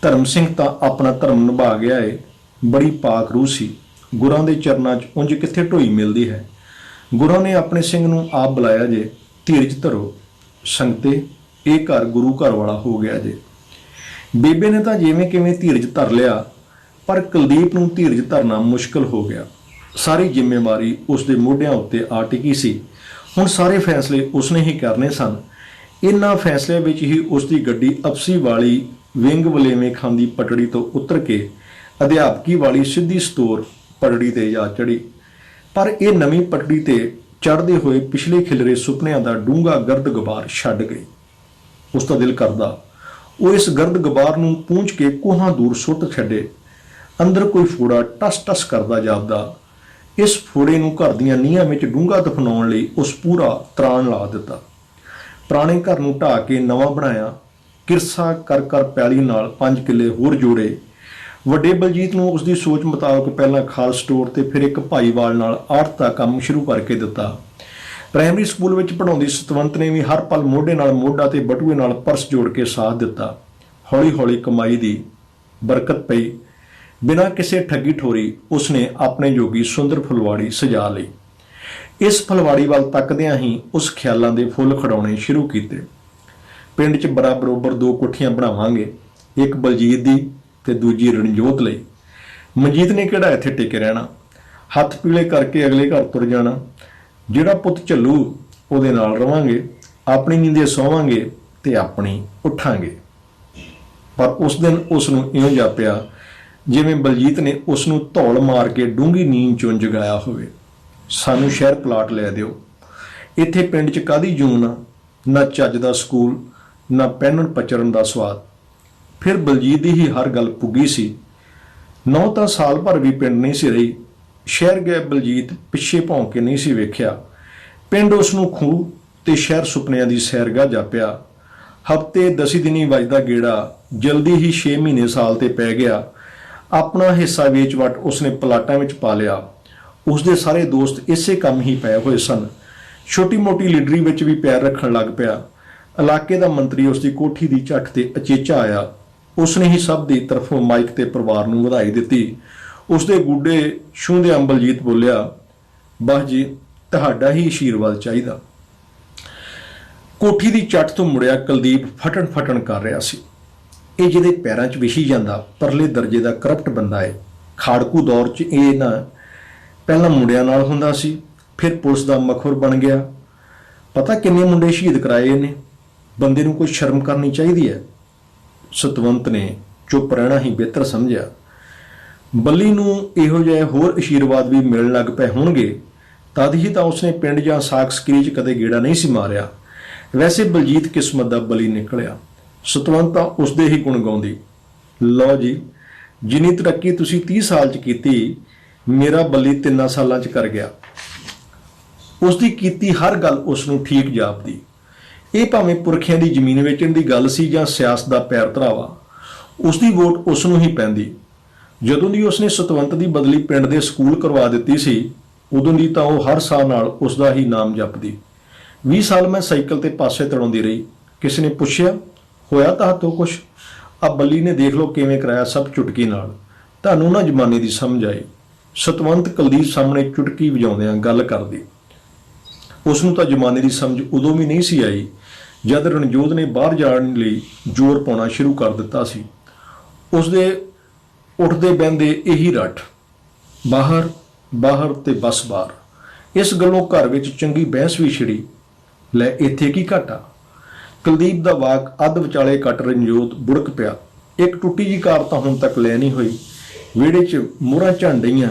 ਧਰਮ ਸਿੰਘ ਤਾਂ ਆਪਣਾ ਧਰਮ ਨਿਭਾ ਗਿਆ ਏ। ਬੜੀ ਪਾਕ ਰੂਹ ਸੀ। ਗੁਰਾਂ ਦੇ ਚਰਨਾਂ 'ਚ ਉਂਝ ਕਿੱਥੇ ਢੋਈ ਮਿਲਦੀ ਹੈ। ਗੁਰਾਂ ਨੇ ਆਪਣੇ ਸਿੰਘ ਨੂੰ ਆਪ ਬੁਲਾਇਆ ਜੇ। ਧੀਰਜ ਧਰੋ ਸੰਗਤੇ, ਇਹ ਘਰ ਗੁਰੂ ਘਰ ਵਾਲਾ ਹੋ ਗਿਆ ਜੇ। ਬੇਬੇ ਨੇ ਤਾਂ ਜਿਵੇਂ ਕਿਵੇਂ ਧੀਰਜ ਧਰ ਲਿਆ, ਪਰ ਕੁਲਦੀਪ ਨੂੰ ਧੀਰਜ ਧਰਨਾ ਮੁਸ਼ਕਲ ਹੋ ਗਿਆ। ਸਾਰੀ ਜ਼ਿੰਮੇਵਾਰੀ ਉਸ ਦੇ ਮੋਢਿਆਂ ਉੱਤੇ ਆ ਟਿਕੀ ਸੀ। ਹੁਣ ਸਾਰੇ ਫੈਸਲੇ ਉਸਨੇ ਹੀ ਕਰਨੇ ਸਨ। ਇਨ੍ਹਾਂ ਫੈਸਲਿਆਂ ਵਿੱਚ ਹੀ ਉਸ ਦੀ ਗੱਡੀ ਅਫਸੀ ਵਾਲੀ ਵਿੰਗ ਵਲੇਵੇਂ ਖਾਂਦੀ ਪਟੜੀ ਤੋਂ ਉਤਰ ਕੇ ਅਧਿਆਪਕੀ ਵਾਲੀ ਸਿੱਧੀ ਸਤੋਰ ਪਟੜੀ ਤੇ ਜਾ ਚੜੀ। ਪਰ ਇਹ ਨਵੀਂ ਪਟੜੀ ਤੇ ਚੜ੍ਹਦੇ ਹੋਏ ਪਿਛਲੇ ਖਿਲਰੇ ਸੁਪਨਿਆਂ ਦਾ ਡੂੰਘਾ ਗਰਦ ਗੁਬਾਰ ਛੱਡ ਗਈ। ਉਸ ਦਾ ਦਿਲ ਕਰਦਾ ਉਹ ਇਸ ਗਰਦ ਗੁਬਾਰ ਨੂੰ ਪੂੰਝ ਕੇ ਕੋਹਾਂ ਦੂਰ ਸੁੱਟ ਛੱਡੇ। ਅੰਦਰ ਕੋਈ ਫੋੜਾ ਟਸ ਟਸ ਕਰਦਾ ਜਾਪਦਾ। ਇਸ ਫੋੜੇ ਨੂੰ ਘਰ ਦੀਆਂ ਨੀਹਾਂ ਵਿੱਚ ਡੂੰਘਾ ਦਫਨਾਉਣ ਲਈ ਉਸ ਪੂਰਾ ਤਰਾਣ ਲਾ ਦਿੱਤਾ। ਪੁਰਾਣੇ ਘਰ ਨੂੰ ਢਾਹ ਕੇ ਨਵਾਂ ਬਣਾਇਆ। ਕਿਰਸਾ ਕਰ ਕਰ ਪੈਲੀ ਨਾਲ 5 ਕਿੱਲੇ ਹੋਰ ਜੋੜੇ। ਵੱਡੇ ਬਲਜੀਤ ਨੂੰ ਉਸ ਦੀ ਸੋਚ ਮੁਤਾਬਕ ਪਹਿਲਾਂ ਖਾਲ ਸਟੋਰ ਤੇ ਫਿਰ ਇੱਕ ਭਾਈਵਾਲ ਨਾਲ ਆੜਤ ਦਾ ਕੰਮ ਸ਼ੁਰੂ ਕਰਕੇ ਦਿੱਤਾ। ਪ੍ਰਾਇਮਰੀ ਸਕੂਲ ਵਿੱਚ ਪੜ੍ਹਾਉਂਦੀ ਸਤਵੰਤ ਨੇ ਵੀ ਹਰ ਪਲ ਮੋਢੇ ਨਾਲ ਮੋਢਾ ਤੇ ਬਟੂਏ ਨਾਲ ਪਰਸ ਜੋੜ ਕੇ ਸਾਥ ਦਿੱਤਾ। ਹੌਲੀ ਹੌਲੀ ਕਮਾਈ ਦੀ ਬਰਕਤ ਪਈ। ਬਿਨਾਂ ਕਿਸੇ ਠੱਗੀ ਠੋਰੀ ਉਸਨੇ ਆਪਣੇ ਜੋਗੀ ਸੁੰਦਰ ਫੁਲਵਾੜੀ ਸਜਾ ਲਈ। ਇਸ ਫੁਲਵਾੜੀ ਵੱਲ ਤੱਕਦਿਆਂ ਹੀ ਉਸ ਖਿਆਲਾਂ ਦੇ ਫੁੱਲ ਖਿੜਾਉਣੇ ਸ਼ੁਰੂ ਕੀਤੇ। ਪਿੰਡ 'ਚ ਬਰਾਬਰ 2 ਕੋਠੀਆਂ ਬਣਾਵਾਂਗੇ, ਇੱਕ ਬਲਜੀਤ ਦੀ ਤੇ ਦੂਜੀ ਰਣਜੋਤ ਲਈ। ਮਨਜੀਤ ਨੇ ਕਿਹੜਾ ਇੱਥੇ ਟਿਕੇ ਰਹਿਣਾ, ਹੱਥ ਪੀਲੇ ਕਰਕੇ ਅਗਲੇ ਘਰ ਤੁਰ ਜਾਣਾ। ਜਿਹੜਾ ਪੁੱਤ ਝੱਲੂ ਉਹਦੇ ਨਾਲ ਰਵਾਂਗੇ, ਆਪਣੀ ਨੀਂਦੇ ਸੌਵਾਂਗੇ ਤੇ ਆਪਣੀ ਉੱਠਾਂਗੇ। ਪਰ ਉਸ ਦਿਨ ਉਸ ਨੂੰ ਇਉਂ ਜਾਪਿਆ ਜਿਵੇਂ ਬਲਜੀਤ ਨੇ ਉਸ ਨੂੰ ਧੌਲ ਮਾਰ ਕੇ ਡੂੰਘੀ ਨੀਂਦ ਚੋਂ ਜਗਾਇਆ ਹੋਵੇ। ਸਾਨੂੰ ਸ਼ਹਿਰ ਪਲਾਟ ਲੈ ਦਿਓ, ਇੱਥੇ ਪਿੰਡ 'ਚ ਕਾਹਦੀ ਜੂਨ ਆ, ਨਾ ਚੱਜ ਦਾ ਸਕੂਲ, ਨਾ ਪਹਿਨਣ ਪਚਰਨ ਦਾ ਸਵਾਦ। ਫਿਰ ਬਲਜੀਤ ਦੀ ਹੀ ਹਰ ਗੱਲ ਪੁੱਗੀ ਸੀ। 9 ਤਾਂ ਸਾਲ ਭਰ ਵੀ ਪਿੰਡ ਨਹੀਂ ਸੀ ਰਹੀ। ਸ਼ਹਿਰ ਗਿਆ ਬਲਜੀਤ ਪਿੱਛੇ ਭੌਂ ਕੇ ਨਹੀਂ ਸੀ ਵੇਖਿਆ। ਪਿੰਡ ਉਸ ਨੂੰ ਖੂਹ ਤੇ ਸ਼ਹਿਰ ਸੁਪਨਿਆਂ ਦੀ ਸੈਰਗਾਹ ਜਾਪਿਆ। ਹਫ਼ਤੇ 10 ਦਿਨੀ ਵੱਜਦਾ ਗੇੜਾ ਜਲਦੀ ਹੀ 6 ਮਹੀਨੇ ਸਾਲ ਤੇ ਪੈ ਗਿਆ। ਆਪਣਾ ਹਿੱਸਾ ਵੇਚ ਵਟ ਉਸਨੇ ਪਲਾਟਾਂ ਵਿੱਚ ਪਾ ਲਿਆ। ਉਸਦੇ ਸਾਰੇ ਦੋਸਤ ਇਸੇ ਕੰਮ ਹੀ ਪਏ ਹੋਏ ਸਨ। ਛੋਟੀ ਮੋਟੀ ਲੀਡਰੀ ਵਿੱਚ ਵੀ ਪੈਰ ਰੱਖਣ ਲੱਗ ਪਿਆ। ਇਲਾਕੇ ਦਾ ਮੰਤਰੀ ਉਸ ਦੀ ਕੋਠੀ ਦੀ ਝੱਟ ਤੇ ਅਚੇਚਾ ਆਇਆ। ਉਸਨੇ ਹੀ ਸਭ ਦੀ ਤਰਫੋਂ ਮਾਈਕ ਤੇ ਪਰਿਵਾਰ ਨੂੰ ਵਧਾਈ ਦਿੱਤੀ। ਉਸਦੇ ਗੁੱਡੇ ਛੂੰਹਦੇ ਅੰਬਲਜੀਤ ਬੋਲਿਆ, ਬਸ ਜੀ ਤੁਹਾਡਾ ਹੀ ਆਸ਼ੀਰਵਾਦ ਚਾਹੀਦਾ। ਕੋਠੀ ਦੀ ਚੱਟ ਤੋਂ ਮੁੜਿਆ ਕੁਲਦੀਪ ਫਟਣ ਕਰ ਰਿਹਾ ਸੀ। ਇਹ ਜਿਹਦੇ ਪੈਰਾਂ 'ਚ ਵਿਛੀ ਜਾਂਦਾ ਪਰਲੇ ਦਰਜੇ ਦਾ ਕਰਪਟ ਬੰਦਾ ਏ। ਖਾੜਕੂ ਦੌਰ 'ਚ ਇਹ ਨਾ ਪਹਿਲਾਂ ਮੁੰਡਿਆਂ ਨਾਲ ਹੁੰਦਾ ਸੀ, ਫਿਰ ਪੁਲਿਸ ਦਾ ਮਖੌਰ ਬਣ ਗਿਆ। ਪਤਾ ਕਿੰਨੇ ਮੁੰਡੇ ਸ਼ਹੀਦ ਕਰਾਏ ਇਹਨੇ। ਬੰਦੇ ਨੂੰ ਕੋਈ ਸ਼ਰਮ ਕਰਨੀ ਚਾਹੀਦੀ ਹੈ। ਸਤਵੰਤ ਨੇ ਚੁੱਪ ਰਹਿਣਾ ਹੀ ਬਿਹਤਰ ਸਮਝਿਆ। ਬੱਲੀ ਨੂੰ ਇਹੋ ਜਿਹੇ ਹੋਰ ਆਸ਼ੀਰਵਾਦ ਵੀ ਮਿਲਣ ਲੱਗ ਪਏ ਹੋਣਗੇ, ਤਦ ਹੀ ਤਾਂ ਉਸਨੇ ਪਿੰਡ ਜਾਂ ਸਾਕ ਸਕਰੀ 'ਚ ਕਦੇ ਗੇੜਾ ਨਹੀਂ ਸੀ ਮਾਰਿਆ। ਵੈਸੇ ਬਲਜੀਤ ਕਿਸਮਤ ਦਾ ਬਲੀ ਨਿਕਲਿਆ। ਸਤਵੰਤ ਤਾਂ ਉਸਦੇ ਹੀ ਗੁਣ ਗਾਉਂਦੀ। ਲਓ ਜੀ, ਜਿੰਨੀ ਤਰੱਕੀ ਤੁਸੀਂ 30 ਸਾਲ 'ਚ ਕੀਤੀ, ਮੇਰਾ ਬੱਲੀ 3 ਸਾਲਾਂ 'ਚ ਕਰ ਗਿਆ। ਉਸਦੀ ਕੀਤੀ ਹਰ ਗੱਲ ਉਸ ਨੂੰ ਠੀਕ ਜਾਪਦੀ। ਇਹ ਭਾਵੇਂ ਪੁਰਖਿਆਂ ਦੀ ਜ਼ਮੀਨ ਵੇਚਣ ਦੀ ਗੱਲ ਸੀ ਜਾਂ ਸਿਆਸਤ ਦਾ ਪੈਰ ਧਰਾਵਾ, ਉਸਦੀ ਵੋਟ ਉਸ ਨੂੰ ਹੀ ਪੈਂਦੀ। ਜਦੋਂ ਦੀ ਉਸਨੇ ਸਤਵੰਤ ਦੀ ਬਦਲੀ ਪਿੰਡ ਦੇ ਸਕੂਲ ਕਰਵਾ ਦਿੱਤੀ ਸੀ, ਉਦੋਂ ਦੀ ਤਾਂ ਉਹ ਹਰ ਸਾਲ ਨਾਲ ਉਸਦਾ ਹੀ ਨਾਮ ਜਪਦੀ। 20 ਸਾਲ ਮੈਂ ਸਾਈਕਲ ਤੇ ਪਾਸੇ ਤੜਾਉਂਦੀ ਰਹੀ। ਕਿਸੇ ਨੇ ਪੁੱਛਿਆ, ਹੋਇਆ ਤਾਂ ਹੱਥੋਂ ਕੁਛ? ਆ ਬੱਲੀ ਨੇ ਦੇਖ ਲਓ ਕਿਵੇਂ ਕਰਾਇਆ ਸਭ ਚੁਟਕੀ ਨਾਲ। ਤੁਹਾਨੂੰ ਨਾ ਜ਼ਮਾਨੇ ਦੀ ਸਮਝ ਆਈ। ਸਤਵੰਤ ਕੁਲਦੀਪ ਸਾਹਮਣੇ ਚੁਟਕੀ ਵਜਾਉਂਦਿਆਂ ਗੱਲ ਕਰਦੀ। ਉਸ ਨੂੰ ਤਾਂ ਜ਼ਮਾਨੇ ਦੀ ਸਮਝ ਉਦੋਂ ਵੀ ਨਹੀਂ ਸੀ ਆਈ ਜਦ ਰਣਜੋਤ ਨੇ ਬਾਹਰ ਜਾਣ ਲਈ ਜ਼ੋਰ ਪਾਉਣਾ ਸ਼ੁਰੂ ਕਰ ਦਿੱਤਾ ਸੀ। ਉਸਦੇ ਉੱਠਦੇ ਬਹਿੰਦੇ ਇਹੀ ਰੱਟ, ਬਾਹਰ ਤੇ ਬਸ ਬਾਹਰ। ਇਸ ਗੱਲੋਂ ਘਰ ਵਿੱਚ ਚੰਗੀ ਬਹਿਸ ਵੀ ਛਿੜੀ। ਲੈ ਇੱਥੇ ਕੀ ਘਾਟਾ। ਕੁਲਦੀਪ ਦਾ ਵਾਕ ਅੱਧ ਵਿਚਾਲੇ ਕੱਟ ਰਣਜੋਤ ਬੁੜਕ ਪਿਆ। ਇੱਕ ਟੁੱਟੀ ਜੀ ਕਾਰ ਤਾਂ ਹੁਣ ਤੱਕ ਲੈ ਨਹੀਂ ਹੋਈ। ਵਿਹੜੇ 'ਚ ਮੋਹਰਾਂ ਝੰਡ ਡਈਆਂ।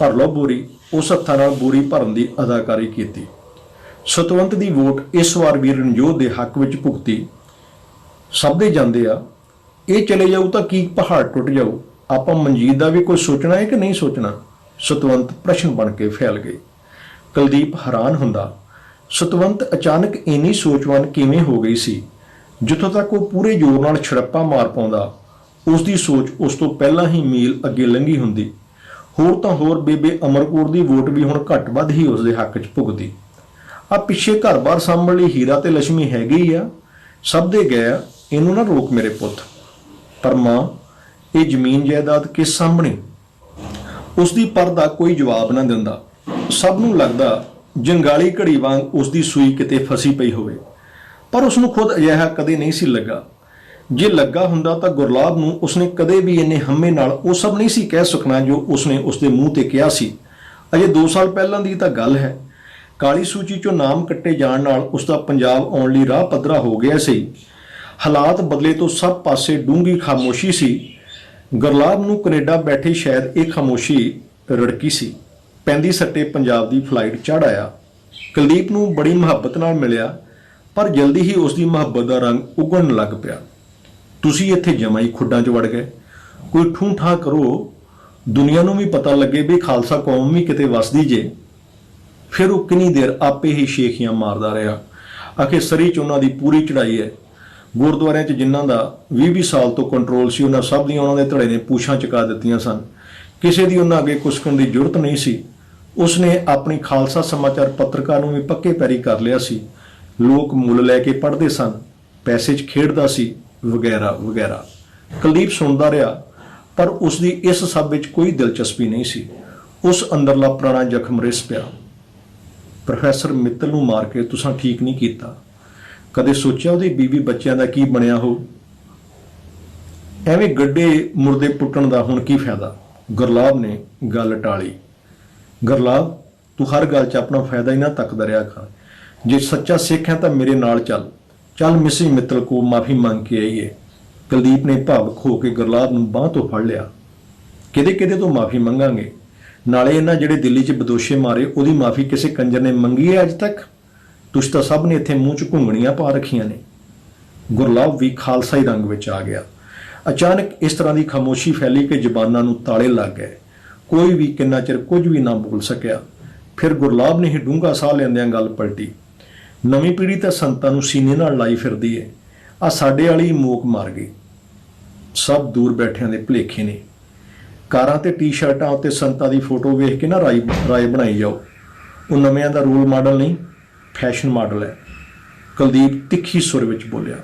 ਭਰ ਲਓ ਬੋਰੀ। ਉਸ ਹੱਥਾਂ ਨਾਲ ਬੋਰੀ ਭਰਨ ਦੀ ਅਦਾਕਾਰੀ ਕੀਤੀ। ਸਤਵੰਤ ਦੀ ਵੋਟ ਇਸ ਵਾਰ ਵੀ ਰਣਜੋਤ ਦੇ ਹੱਕ ਵਿੱਚ ਭੁਗਤੀ। ਸਭ ਦੇ ਜਾਂਦੇ ਆ, ਇਹ ਚਲੇ ਜਾਊ ਤਾਂ ਕੀ ਪਹਾੜ ਟੁੱਟ ਜਾਊ। ਆਪਾਂ ਮਨਜੀਤ ਦਾ ਵੀ ਕੋਈ ਸੋਚਣਾ ਹੈ ਕਿ ਨਹੀਂ ਸੋਚਣਾ। ਸਤਵੰਤ ਪ੍ਰਸ਼ਨ ਬਣ ਕੇ ਫੈਲ ਗਈ। ਕੁਲਦੀਪ ਹੈਰਾਨ ਹੁੰਦਾ, ਸਤਵੰਤ ਅਚਾਨਕ ਇੰਨੀ ਸੋਚਵਾਨ ਕਿਵੇਂ ਹੋ ਗਈ ਸੀ। ਜਿੱਥੋਂ ਤੱਕ ਉਹ ਪੂਰੇ ਜ਼ੋਰ ਨਾਲ ਛੜੱਪਾ ਮਾਰ ਪਾਉਂਦਾ, ਉਸ ਦੀ ਸੋਚ ਉਸ ਤੋਂ ਪਹਿਲਾਂ ਹੀ ਮੀਲ ਅੱਗੇ ਲੰਘੀ ਹੁੰਦੀ। ਹੋਰ ਤਾਂ ਹੋਰ ਬੇਬੇ ਅਮਰਕੌਰ ਦੀ ਵੋਟ ਵੀ ਹੁਣ ਘੱਟ ਵੱਧ ਹੀ ਉਸਦੇ ਹੱਕ 'ਚ ਭੁਗਦੀ। ਆ ਪਿੱਛੇ ਘਰ-ਬਾਰ ਸਾਂਭਣ ਲਈ ਹੀਰਾ ਤੇ ਲక్ష్ਮੀ ਹੈਗੇ ਹੀ ਆ, ਸਭ ਦੇ ਗਏ ਆ, ਇਹਨੂੰ ਨਾ ਰੋਕ ਮੇਰੇ ਪੁੱਤ। ਪਰ ਮਾਂ, ਇਹ ਜ਼ਮੀਨ ਜਾਇਦਾਦ ਕਿਸ ਸਾਹਮਣੇ? ਉਸਦੀ ਪਰ ਦਾ ਕੋਈ ਜਵਾਬ ਨਾ ਦਿੰਦਾ। ਸਭ ਨੂੰ ਲੱਗਦਾ ਜੰਗਾਲੀ ਘੜੀ ਵਾਂਗ ਉਸਦੀ ਸੂਈ ਕਿਤੇ ਫਸੀ ਪਈ ਹੋਵੇ, ਪਰ ਉਸਨੂੰ ਖੁਦ ਅਜਿਹਾ ਕਦੇ ਨਹੀਂ ਸੀ ਲੱਗਾ। ਜੇ ਲੱਗਾ ਹੁੰਦਾ ਤਾਂ ਗੁਰਲਾਬ ਨੂੰ ਉਸਨੇ ਕਦੇ ਵੀ ਇੰਨੇ ਹੰਮੇ ਨਾਲ ਉਹ ਸਭ ਨਹੀਂ ਸੀ ਕਹਿ ਸਕਣਾ ਜੋ ਉਸਨੇ ਉਸਦੇ ਮੂੰਹ ਤੇ ਕਿਹਾ ਸੀ। ਅਜੇ 2 ਸਾਲ ਪਹਿਲਾਂ ਦੀ ਤਾਂ ਗੱਲ ਹੈ। ਕਾਲੀ ਸੂਚੀ 'ਚੋਂ ਨਾਮ ਕੱਟੇ ਜਾਣ ਨਾਲ ਉਸਦਾ ਪੰਜਾਬ ਆਉਣ ਲਈ ਰਾਹ ਪੱਧਰਾ ਹੋ ਗਿਆ ਸੀ। ਹਾਲਾਤ ਬਦਲੇ ਤੋਂ ਸਭ ਪਾਸੇ ਡੂੰਘੀ ਖਾਮੋਸ਼ੀ ਸੀ। ਗੁਰਲਾਬ ਨੂੰ ਕੈਨੇਡਾ ਬੈਠੇ ਸ਼ਾਇਦ ਇਹ ਖਾਮੋਸ਼ੀ ਰੜਕੀ ਸੀ। ਪੈਂਦੀ ਸੱਟੇ ਪੰਜਾਬ ਦੀ ਫਲਾਈਟ ਚੜ੍ਹ ਆਇਆ। ਕੁਲਦੀਪ ਨੂੰ ਬੜੀ ਮੁਹੱਬਤ ਨਾਲ ਮਿਲਿਆ, ਪਰ ਜਲਦੀ ਹੀ ਉਸਦੀ ਮੁਹੱਬਤ ਦਾ ਰੰਗ ਉਗੜਨ ਲੱਗ ਪਿਆ। ਤੁਸੀਂ ਇੱਥੇ ਜਮਾਂ ਹੀ ਖੁੱਡਾਂ 'ਚ ਵੜ ਗਏ। ਕੋਈ ਠੂੰ ਠਾਂ ਕਰੋ, ਦੁਨੀਆ ਨੂੰ ਵੀ ਪਤਾ ਲੱਗੇ ਵੀ ਖਾਲਸਾ ਕੌਮ ਵੀ ਕਿਤੇ ਵਸਦੀ ਜੇ। ਫਿਰ ਉਹ ਕਿੰਨੀ ਦੇਰ ਆਪੇ ਹੀ ਸ਼ੇਖੀਆਂ ਮਾਰਦਾ ਰਿਹਾ। ਆਖੇ ਸਰੀ 'ਚ ਉਹਨਾਂ ਦੀ ਪੂਰੀ ਚੜ੍ਹਾਈ ਹੈ। ਗੁਰਦੁਆਰਿਆਂ 'ਚ ਜਿਨ੍ਹਾਂ ਦਾ 20-20 ਸਾਲ ਤੋਂ ਕੰਟਰੋਲ ਸੀ, ਉਹਨਾਂ ਸਭ ਦੀਆਂ ਉਹਨਾਂ ਦੇ ਧੜੇ ਨੇ ਪੂਛਾਂ ਚੁਕਾ ਦਿੱਤੀਆਂ ਸਨ। ਕਿਸੇ ਦੀ ਉਹਨਾਂ ਅੱਗੇ ਕੁਸਕਣ ਦੀ ਜ਼ਰੂਰਤ ਨਹੀਂ ਸੀ। ਉਸਨੇ ਆਪਣੀ ਖਾਲਸਾ ਸਮਾਚਾਰ ਪੱਤਰਕਾਰ ਨੂੰ ਵੀ ਪੱਕੇ ਪੈਰੀ ਕਰ ਲਿਆ ਸੀ। ਲੋਕ ਮੁੱਲ ਲੈ ਕੇ ਪੜ੍ਹਦੇ ਸਨ, ਪੈਸੇ 'ਚ ਖੇਡਦਾ ਸੀ, ਵਗੈਰਾ ਵਗੈਰਾ। ਕੁਲਦੀਪ ਸੁਣਦਾ ਰਿਹਾ, ਪਰ ਉਸਦੀ ਇਸ ਸਭ ਵਿੱਚ ਕੋਈ ਦਿਲਚਸਪੀ ਨਹੀਂ ਸੀ। ਉਸ ਅੰਦਰਲਾ ਪੁਰਾਣਾ ਜ਼ਖਮ ਰਿਸ ਪਿਆ। ਪ੍ਰੋਫੈਸਰ ਮਿੱਤਲ ਨੂੰ ਮਾਰ ਕੇ ਤੁਸੀਂ ਠੀਕ ਨਹੀਂ ਕੀਤਾ। ਕਦੇ ਸੋਚਿਆ ਉਹਦੀ ਬੀਵੀ ਬੱਚਿਆਂ ਦਾ ਕੀ ਬਣਿਆ ਹੋ? ਐਵੇਂ ਗੱਡੇ ਮੁਰਦੇ ਪੁੱਟਣ ਦਾ ਹੁਣ ਕੀ ਫਾਇਦਾ? ਗੁਰਲਾਬ ਨੇ ਗੱਲ ਟਾਲੀ। ਗੁਰਲਾਬ, ਤੂੰ ਹਰ ਗੱਲ 'ਚ ਆਪਣਾ ਫਾਇਦਾ ਹੀ ਨਾ ਤੱਕਦਾ ਰਿਹਾ ਕਰ। ਜੇ ਸੱਚਾ ਸਿੱਖ ਹੈ ਤਾਂ ਮੇਰੇ ਨਾਲ ਚੱਲ ਮਿਸਿਸ ਮਿੱਤਲ ਕੋ ਮਾਫੀ ਮੰਗ ਕੇ ਆਈਏ। ਕੁਲਦੀਪ ਨੇ ਭਾਵੁਕ ਹੋ ਕੇ ਗੁਰਲਾਬ ਨੂੰ ਬਾਂਹ ਤੋਂ ਫੜ ਲਿਆ। ਕਿਹਦੇ ਤੋਂ ਮਾਫੀ ਮੰਗਾਂਗੇ? ਨਾਲੇ ਇਹਨਾਂ ਜਿਹੜੇ ਦਿੱਲੀ 'ਚ ਬਦੋਸ਼ੇ ਮਾਰੇ, ਉਹਦੀ ਮਾਫੀ ਕਿਸੇ ਕੰਜਰ ਨੇ ਮੰਗੀ ਹੈ ਅੱਜ ਤੱਕ? ਤੁਸੀਂ ਤਾਂ ਸਭ ਨੇ ਇੱਥੇ ਮੂੰਹ 'ਚ ਘੁੰਗਣੀਆਂ ਪਾ ਰੱਖੀਆਂ ਨੇ। ਗੁਰਲਾਬ ਵੀ ਖਾਲਸਾਈ ਰੰਗ ਵਿੱਚ ਆ ਗਿਆ। ਅਚਾਨਕ ਇਸ ਤਰ੍ਹਾਂ ਦੀ ਖਾਮੋਸ਼ੀ ਫੈਲੀ ਕਿ ਜ਼ਬਾਨਾਂ ਨੂੰ ਤਾਲੇ ਲੱਗ ਗਏ। ਕੋਈ ਵੀ ਕਿੰਨਾ ਚਿਰ ਕੁਝ ਵੀ ਨਾ ਬੋਲ ਸਕਿਆ। ਫਿਰ ਗੁਰਲਾਬ ਨੇ ਹੀ ਡੂੰਘਾ ਸਾਹ ਲੈਂਦਿਆਂ ਗੱਲ ਪਲਟੀ। ਨਵੀਂ ਪੀੜ੍ਹੀ ਤਾਂ ਸੰਤਾਂ ਨੂੰ ਸੀਨੇ ਨਾਲ ਲਾਈ ਫਿਰਦੀ ਏ। ਆ ਸਾਡੇ ਵਾਲੀ ਮੋਕ ਮਾਰ ਗਈ। ਸਭ ਦੂਰ ਬੈਠਿਆਂ ਦੇ ਭੁਲੇਖੇ ਨੇ। ਕਾਰਾਂ ਤੇ ਟੀ-ਸ਼ਰਟਾਂ ਉੱਤੇ ਸੰਤਾਂ ਦੀ ਫੋਟੋ ਵੇਖ ਕੇ ਨਾ ਰਾਏ ਬਣਾਈ ਜਾਓ। ਉਹ ਨਵਿਆਂ ਦਾ ਰੋਲ ਮਾਡਲ ਨਹੀਂ, ਫੈਸ਼ਨ ਮਾਡਲ ਹੈ। ਕੁਲਦੀਪ ਤਿੱਖੀ ਸੁਰ ਵਿੱਚ ਬੋਲਿਆ।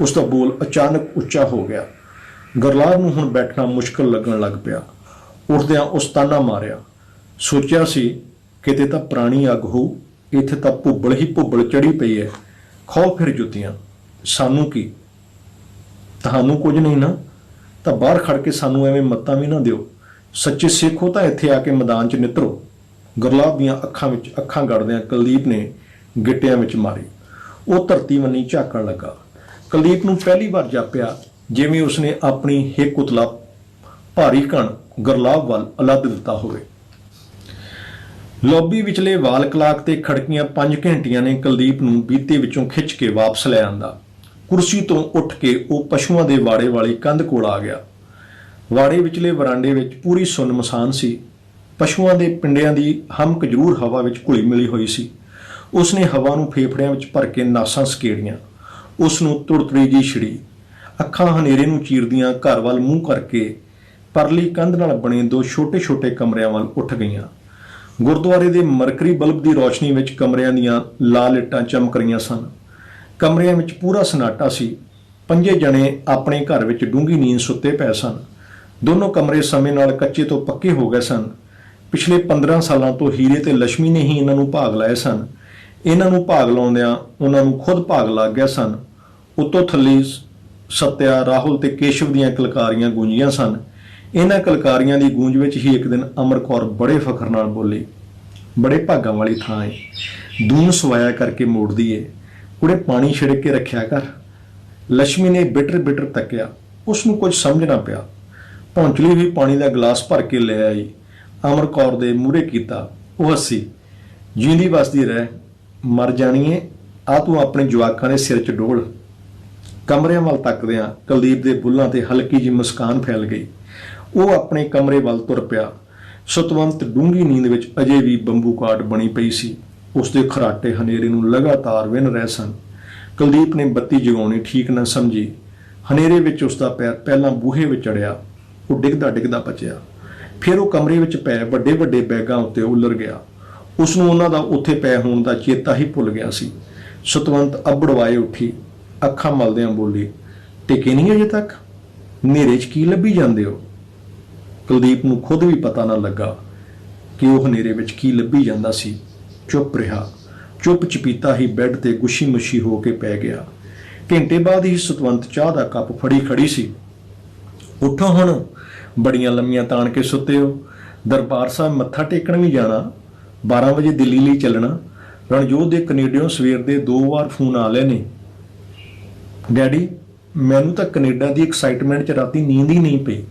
ਉਸ ਦਾ ਬੋਲ ਅਚਾਨਕ ਉੱਚਾ ਹੋ ਗਿਆ। ਗੁਰਲਾਬ ਨੂੰ ਹੁਣ ਬੈਠਣਾ ਮੁਸ਼ਕਲ ਲੱਗਣ ਲੱਗ ਪਿਆ। ਉੱਠਦਿਆਂ ਉਸ ਤਾਨਾ ਮਾਰਿਆ। ਸੋਚਿਆ ਸੀ ਕਿਤੇ ਤਾਂ ਪੁਰਾਣੀ ਅੱਗ ਹੋ, ਇੱਥੇ ਤਾਂ ਭੁੱਬਲ ਹੀ ਭੁੱਬਲ ਚੜੀ ਪਈ ਹੈ। ਖਾਓ ਫਿਰ ਜੁੱਤੀਆਂ। ਸਾਨੂੰ ਕੀ? ਤੁਹਾਨੂੰ ਕੁਝ ਨਹੀਂ ਨਾ, ਤਾਂ ਬਾਹਰ ਖੜ ਕੇ ਸਾਨੂੰ ਐਵੇਂ ਮੱਤਾਂ ਵੀ ਨਾ ਦਿਓ। ਸੱਚੇ ਸਿੱਖ ਹੋ ਤਾਂ ਇੱਥੇ ਆ ਕੇ ਮੈਦਾਨ 'ਚ ਨਿੱਤਰੋ। ਗੁਰਲਾਬ ਦੀਆਂ ਅੱਖਾਂ ਵਿੱਚ ਅੱਖਾਂ ਗੜਦਿਆਂ ਕੁਲਦੀਪ ਨੇ ਗਿੱਟਿਆਂ ਵਿੱਚ ਮਾਰੀ। ਉਹ ਧਰਤੀ ਵੱਲ ਝਾਕਣ ਲੱਗਾ। ਕੁਲਦੀਪ ਨੂੰ ਪਹਿਲੀ ਵਾਰ ਜਾਪਿਆ ਜਿਵੇਂ ਉਸਨੇ ਆਪਣੀ ਹਿੱਕ ਉਤਲਾ ਭਾਰੀ ਕਣ ਗੁਰਲਾਬ ਵੱਲ ਉਲੱਦ ਦਿੱਤਾ ਹੋਵੇ। ਲੌਬੀ ਵਿਚਲੇ ਵਾਲ ਕਲਾਕ ਤੇ ਖੜਕੀਆਂ 5 ਘੰਟੀਆਂ ਨੇ ਕੁਲਦੀਪ ਨੂੰ ਬੀਤੇ ਵਿੱਚੋਂ ਖਿੱਚ ਕੇ ਵਾਪਸ ਲੈ ਆਂਦਾ। ਕੁਰਸੀ ਤੋਂ ਉੱਠ ਕੇ ਉਹ ਪਸ਼ੂਆਂ ਦੇ ਵਾੜੇ ਵਾਲੀ ਕੰਧ ਕੋਲ ਆ ਗਿਆ। ਵਾੜੇ ਵਿਚਲੇ ਵਰਾਂਡੇ ਵਿੱਚ ਪੂਰੀ ਸੁੰਨਮਸਾਨ ਸੀ। ਪਸ਼ੂਆਂ ਦੇ ਪਿੰਡਿਆਂ ਦੀ ਹਮਕ ਜ਼ਰੂਰ ਹਵਾ ਵਿੱਚ ਘੁਲੀ ਮਿਲੀ ਹੋਈ ਸੀ। ਉਸਨੇ ਹਵਾ ਨੂੰ ਫੇਫੜਿਆਂ ਵਿੱਚ ਭਰ ਕੇ ਨਾਸਾਂ ਸਕੇੜੀਆਂ। ਉਸ ਨੂੰ ਤੁੜਤੜੀ ਜੀ ਛਿੜੀ। ਅੱਖਾਂ ਹਨੇਰੇ ਨੂੰ ਚੀਰਦੀਆਂ ਘਰ ਵੱਲ ਮੂੰਹ ਕਰਕੇ ਪਰਲੀ ਕੰਧ ਨਾਲ ਬਣੇ 2 ਛੋਟੇ-ਛੋਟੇ ਕਮਰਿਆਂ ਵੱਲ ਉੱਠ ਗਈਆਂ। ਗੁਰਦੁਆਰੇ ਦੇ ਮਰਕਰੀ ਬਲਬ ਦੀ ਰੌਸ਼ਨੀ ਵਿੱਚ ਕਮਰਿਆਂ ਦੀਆਂ ਲਾਲ ਇੱਟਾਂ ਚਮਕ ਰਹੀਆਂ ਸਨ। ਕਮਰਿਆਂ ਵਿੱਚ ਪੂਰਾ ਸਨਾਟਾ ਸੀ। 5 ਜਣੇ ਆਪਣੇ ਘਰ ਵਿੱਚ ਡੂੰਘੀ ਨੀਂਦ ਸੁੱਤੇ ਪਏ ਸਨ। ਦੋਨੋਂ ਕਮਰੇ ਸਮੇਂ ਨਾਲ ਕੱਚੇ ਤੋਂ ਪੱਕੇ ਹੋ ਗਏ ਸਨ। ਪਿਛਲੇ 15 ਸਾਲਾਂ ਤੋਂ ਹੀਰੇ ਤੇ ਲక్ష్ਮੀ ਨੇ ਹੀ ਇਹਨਾਂ ਨੂੰ ਭਾਗ ਲਾਏ ਸਨ। ਇਹਨਾਂ ਨੂੰ ਭਾਗ ਲਾਉਂਦਿਆਂ ਉਹਨਾਂ ਨੂੰ ਖੁਦ ਭਾਗ ਲੱਗ ਗਏ ਸਨ। ਉੱਤੋਂ ਥੱਲੇ ਸਤਿਆ, ਰਾਹੁਲ ਤੇ ਕੇਸ਼ਵ ਦੀਆਂ ਕਿਲਕਾਰੀਆਂ ਗੂੰਜੀਆਂ ਸਨ। ਇਹਨਾਂ ਕਿਲਕਾਰੀਆਂ ਦੀ ਗੂੰਜ ਵਿੱਚ ਹੀ ਇੱਕ ਦਿਨ ਅਮਰ ਕੌਰ ਬੜੇ ਫਖਰ ਨਾਲ ਬੋਲੀ, ਬੜੇ ਭਾਗਾਂ ਵਾਲੀ ਥਾਂ ਏ, ਦੂਨ ਸਵਾਇਆ ਕਰਕੇ ਮੋੜਦੀ ਏ, ਕੁੜੇ ਪਾਣੀ ਛਿੜਕ ਕੇ ਰੱਖਿਆ ਕਰ। ਲక్ష్ਮੀ ਨੇ ਬਿਟਰ ਤੱਕਿਆ। ਉਸ ਨੂੰ ਕੁਝ ਸਮਝ ਨਾ ਪਿਆ। ਪਹੁੰਚਲੀ ਹੋਈ ਪਾਣੀ ਦਾ ਗਲਾਸ ਭਰ ਕੇ ਲੈ ਆਈ। ਅਮਰ ਕੌਰ ਦੇ ਮੂਹਰੇ ਕੀਤਾ। ਉਹ ਹੱਸੀ, ਜਿੰਦੀ ਵਸਦੀ ਰਹਿ, ਮਰ ਜਾਣੀਏ, ਆ ਤੂੰ ਆਪਣੇ ਜਵਾਕਾਂ ਦੇ ਸਿਰ 'ਚ ਡੋਲ। ਕਮਰਿਆਂ ਵੱਲ ਤੱਕਦਿਆਂ ਕੁਲਦੀਪ ਦੇ ਬੁੱਲ੍ਹਾਂ ਤੇ ਹਲਕੀ ਜਿਹੀ ਮੁਸਕਾਨ ਫੈਲ ਗਈ। ਉਹ ਆਪਣੇ ਕਮਰੇ ਵੱਲ ਤੁਰ ਪਿਆ। ਸਤਵੰਤ ਡੂੰਘੀ ਨੀਂਦ ਵਿੱਚ ਅਜੇ ਵੀ ਬੰਬੂ ਕਾਟ ਬਣੀ ਪਈ ਸੀ। ਉਸਦੇ ਖਰਾਟੇ ਹਨੇਰੇ ਨੂੰ ਲਗਾਤਾਰ ਵਿੰਨ ਰਹੇ ਸਨ। ਕੁਲਦੀਪ ਨੇ ਬੱਤੀ ਜਗਾਉਣੀ ਠੀਕ ਨਾ ਸਮਝੀ। ਹਨੇਰੇ ਵਿੱਚ ਉਸਦਾ ਪੈਰ ਪਹਿਲਾਂ ਬੂਹੇ ਵਿੱਚ ਅੜਿਆ। ਉਹ ਡਿੱਗਦਾ ਬਚਿਆ। ਫਿਰ ਉਹ ਕਮਰੇ ਵਿੱਚ ਪਏ ਵੱਡੇ ਵੱਡੇ ਬੈਗਾਂ ਉੱਤੇ ਉਲਰ ਗਿਆ। ਉਸ ਨੂੰ ਉਹਨਾਂ ਦਾ ਉੱਥੇ ਪਏ ਹੋਣ ਦਾ ਚੇਤਾ ਹੀ ਭੁੱਲ ਗਿਆ ਸੀ। ਸਤਵੰਤ ਅੱਬੜਵਾਏ ਉੱਠੀ, ਅੱਖਾਂ ਮਲਦਿਆਂ ਬੋਲੀ, ਟਿਕੇ ਨਹੀਂ ਅਜੇ ਤੱਕ? ਹਨੇਰੇ 'ਚ ਕੀ ਲੱਭੀ ਜਾਂਦੇ ਹੋ? ਕੁਲਦੀਪ ਨੂੰ ਖੁਦ ਵੀ ਪਤਾ ਨਾ ਲੱਗਾ ਕਿ ਉਹ ਹਨੇਰੇ ਵਿੱਚ ਕੀ ਲੱਭੀ ਜਾਂਦਾ ਸੀ। ਚੁੱਪ ਰਿਹਾ, ਚੁੱਪ ਚਪੀਤਾ ਹੀ ਬੈੱਡ ਤੇ ਗੁੱਛੀ ਮੁੱਛੀ ਹੋ ਕੇ ਪੈ ਗਿਆ। ਘੰਟੇ ਬਾਅਦ ਹੀ ਸਤਵੰਤ ਚਾਹ ਦਾ ਕੱਪ ਫੜੀ ਖੜੀ ਸੀ। ਉੱਠੋ ਹੁਣ, ਬੜੀਆਂ ਲੰਮੀਆਂ ਤਾਣ ਕੇ ਸੁੱਤੇ ਹੋ। ਦਰਬਾਰ ਸਾਹਿਬ ਮੱਥਾ ਟੇਕਣ ਵੀ ਜਾਣਾ, 12 ਵਜੇ ਦਿੱਲੀ ਲਈ ਚੱਲਣਾ। ਰਣਜੋਤ ਦੇ ਕੈਨੇਡੀਓਂ ਸਵੇਰ ਦੇ 2 ਵਾਰ ਫੋਨ ਆ ਲਏ ਨੇ। ਡੈਡੀ, ਮੈਨੂੰ ਤਾਂ ਕੈਨੇਡਾ ਦੀ ਐਕਸਾਈਟਮੈਂਟ 'ਚ ਰਾਤੀ ਨੀਂਦ ਹੀ ਨਹੀਂ ਪਈ।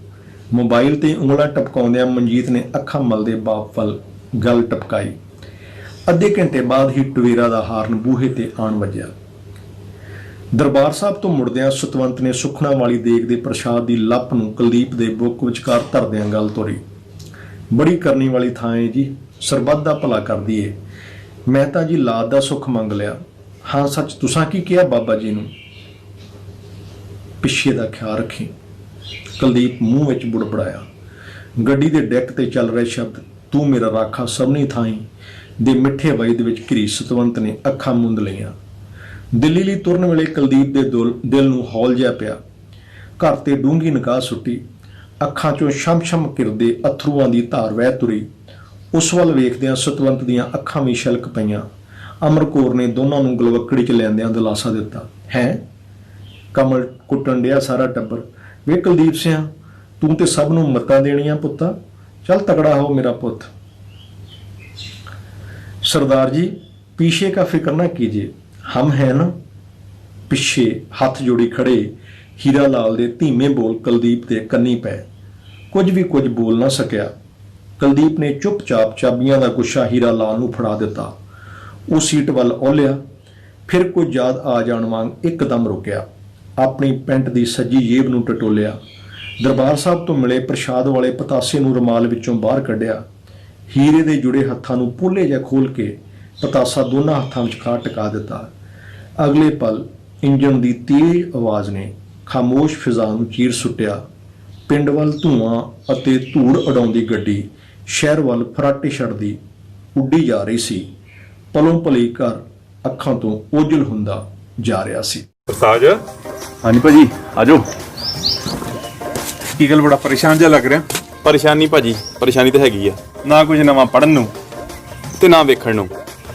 ਮੋਬਾਈਲ ਤੇ ਉਂਗਲਾਂ ਟਪਕਾਉਂਦਿਆਂ ਮਨਜੀਤ ਨੇ ਅੱਖਾਂ ਮਲਦੇ ਬਾਪ ਵੱਲ ਗੱਲ ਟਪਕਾਈ। ਅੱਧੇ ਘੰਟੇ ਬਾਅਦ ਹੀ ਟਵੇਰਾ ਦਾ ਹਾਰਨ ਬੂਹੇ ਤੇ ਆਣ ਵੱਜਿਆ। ਦਰਬਾਰ ਸਾਹਿਬ ਤੋਂ ਮੁੜਦਿਆਂ ਸਤਵੰਤ ਨੇ ਸੁਖਣਾ ਵਾਲੀ ਦੇਗ ਦੇ ਪ੍ਰਸ਼ਾਦ ਦੀ ਲੱਪ ਨੂੰ ਕੁਲਦੀਪ ਦੇ ਬੁੱਕ ਵਿਚਕਾਰ ਧਰਦਿਆਂ ਗੱਲ ਤੋਰੀ। ਬੜੀ ਕਰਨੀ ਵਾਲੀ ਥਾਂ ਹੈ ਜੀ, ਸਰਬੱਤ ਦਾ ਭਲਾ ਕਰਦੀ ਏ। ਮੈਂ ਤਾਂ ਜੀ ਲਾਦ ਦਾ ਸੁੱਖ ਮੰਗ ਲਿਆ। ਹਾਂ ਸੱਚ, ਤੁਸਾਂ ਕੀ ਕਿਹਾ ਬਾਬਾ ਜੀ ਨੂੰ? ਪਿੱਛੇ ਦਾ ਖਿਆਲ ਰੱਖੀ, ਕੁਲਦੀਪ ਮੂੰਹ ਵਿੱਚ ਬੁੜਬੜਾਇਆ। ਗੱਡੀ ਦੇ ਡੈਕ ਤੇ ਚੱਲ ਰਹੇ ਸ਼ਬਦ ਤੂੰ ਮੇਰਾ ਰਾਖਾ ਸਭਨੀ ਥਾਈਂ ਦੇ ਮਿੱਠੇ ਵੈਦ ਵਿੱਚ ਘਿਰੀ ਸਤਵੰਤ ਨੇ ਅੱਖਾਂ ਮੁੰਦ ਲਈਆਂ। ਦਿੱਲੀ ਲਈ ਤੁਰਨ ਵੇਲੇ ਕੁਲਦੀਪ ਦੇ ਦਿਲ ਨੂੰ ਹੌਲ ਜਿਹਾ ਪਿਆ। ਘਰ ਤੇ ਡੂੰਘੀ ਨਿਗਾਹ ਸੁੱਟੀ, ਅੱਖਾਂ 'ਚੋਂ ਛਮ-ਛਮ ਕਿਰਦੇ ਅਥਰੂਆਂ ਦੀ ਧਾਰ ਵਹਿ ਤੁਰੀ। ਉਸ ਵੱਲ ਵੇਖਦਿਆਂ ਸਤਵੰਤ ਦੀਆਂ ਅੱਖਾਂ ਵੀ ਛਲਕ ਪਈਆਂ। ਅਮਰ ਕੌਰ ਨੇ ਦੋਨਾਂ ਨੂੰ ਗਲਵੱਕੜੀ 'ਚ ਲੈਂਦਿਆਂ ਦਿਲਾਸਾ ਦਿੱਤਾ। ਹੈ ਕਮਲ ਕੁੱਟਣ ਡਿਆ ਸਾਰਾ ਟੱਬਰ। ਵੇ ਕੁਲਦੀਪ ਸਿਆਂ, ਤੂੰ ਤੇ ਸਭ ਨੂੰ ਮੱਤਾਂ ਦੇਣੀਆਂ ਪੁੱਤਾ। ਚੱਲ ਤਕੜਾ ਹੋ ਮੇਰਾ ਪੁੱਤ। सरदार जी, पीछे का फिक्र ना कीजिए, हम हैं ना। पिछे हथ जोड़ी खड़े हीरा लाल दे धीमे बोल कुलदीप दे कन्नी पै। कुछ भी कुछ बोल ना सकिया। कुलदीप ने चुपचाप चाबियां दा गुच्छा हीरा लाल नूं फड़ा दिता। वो सीट वल ओलिया, फिर कुछ याद आ जाण वांग एकदम रुकिया। अपनी पेंट दी सज्जी जेब नूं टटोलिया। दरबार साहब तो मिले प्रसाद वाले पतासे नूं रुमाल विचों बाहर कढ़िया। हीरे दे जुड़े हत्थां नूं पोले जिहा खोल के पतासा दोनों हत्थां विचकार टका दिता। अगले पल इंजन दी तेज आवाज़ ने खामोश फिजा नूं चीर सुट्टिया। पिंड वल धुआं अते धूड़ उडाउंदी गड्डी शहर वल फराटे छड्डदी उड्डी जा रही सी। पलों भले घर अखां तो ओझल हुंदा जा रहा सी। सरताज, हाँ जी भाजी, आ जाओ। की गल बड़ा परेशान जा लग रहा? ਪਰੇਸ਼ਾਨੀ ਭਾਜੀ, ਪਰੇਸ਼ਾਨੀ ਤਾਂ ਹੈਗੀ ਆ। ਨਾ ਕੁਝ ਨਵਾਂ ਪੜਨ ਨੂੰ ਤੇ ਨਾ ਵੇਖਣ ਨੂੰ।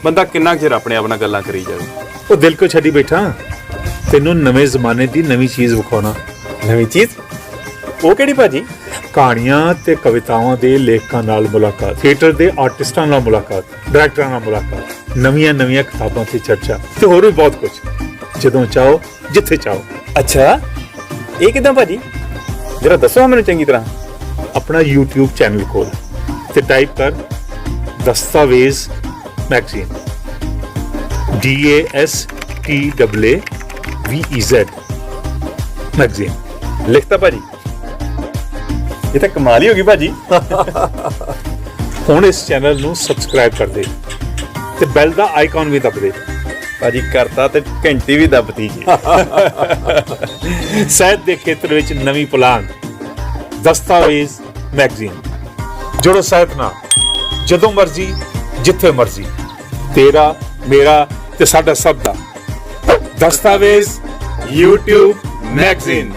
ਬੰਦਾ ਕਿੰਨਾ ਕੁ ਚਿਰ ਆਪਣੇ ਆਪ ਨਾਲ ਗੱਲਾਂ ਕਰੀ ਜਾਵੇ। ਉਹ ਦਿਲ ਕੋ ਛੱਡੀ ਬੈਠਾ। ਤੈਨੂੰ ਨਵੇਂ ਜ਼ਮਾਨੇ ਦੀ ਨਵੀਂ ਚੀਜ਼ ਵਿਖਾਉਣਾ। ਨਵੀਂ ਚੀਜ਼? ਉਹ ਕਿਹੜੀ ਭਾਜੀ? ਕਹਾਣੀਆਂ ਤੇ ਕਵਿਤਾਵਾਂ ਦੇ ਲੇਖਕਾਂ ਨਾਲ ਮੁਲਾਕਾਤ, ਥੀਏਟਰ ਦੇ ਆਰਟਿਸਟਾਂ ਨਾਲ ਮੁਲਾਕਾਤ, ਡਾਇਰੈਕਟਰਾਂ ਨਾਲ ਮੁਲਾਕਾਤ, ਨਵੀਆਂ ਕਿਤਾਬਾਂ ਤੇ ਚਰਚਾ ਤੇ ਹੋਰ ਵੀ ਬਹੁਤ ਕੁਝ। ਜਦੋਂ ਚਾਹੋ, ਜਿੱਥੇ ਚਾਹੋ। ਅੱਛਾ, ਇਹ ਕਿਦਾਂ ਭਾਜੀ? ਜਰਾ ਦੱਸੋ ਮੈਨੂੰ ਚੰਗੀ ਤਰ੍ਹਾਂ। अपना YouTube चैनल खोल ते टाइप कर दस्तावेज मैगजीन, DASTAVEZ मैगजीन। ਲਿਖਤਾ ਭਾਜੀ? ਇਹ ਤਾਂ ਕਮਾਲ ਹੀ ਹੋ ਗਈ ਭਾਜੀ। ਹੁਣ ਇਸ ਚੈਨਲ ਨੂੰ ਸਬਸਕ੍ਰਾਈਬ ਕਰ ਦੇ ਤੇ ਬੈਲ ਦਾ ਆਈਕਨ ਵੀ ਦਬ ਦੇ। ਭਾਜੀ ਕਰਤਾ ਤੇ ਘੰਟੀ ਵੀ ਦੱਬਤੀ ਜੀ। ਸਾਹਿਤ ਦੇ ਖੇਤਰ ਵਿੱਚ ਨਵੀਂ ਪੁਲਾਂਘ, ਦਸਤਾਵੇਜ਼ मैगजीन। जुड़ो साथ ना, जदों मर्जी, जिथे मर्जी। तेरा, मेरा ते साडा सब दा। दस्तावेज YouTube मैगजीन।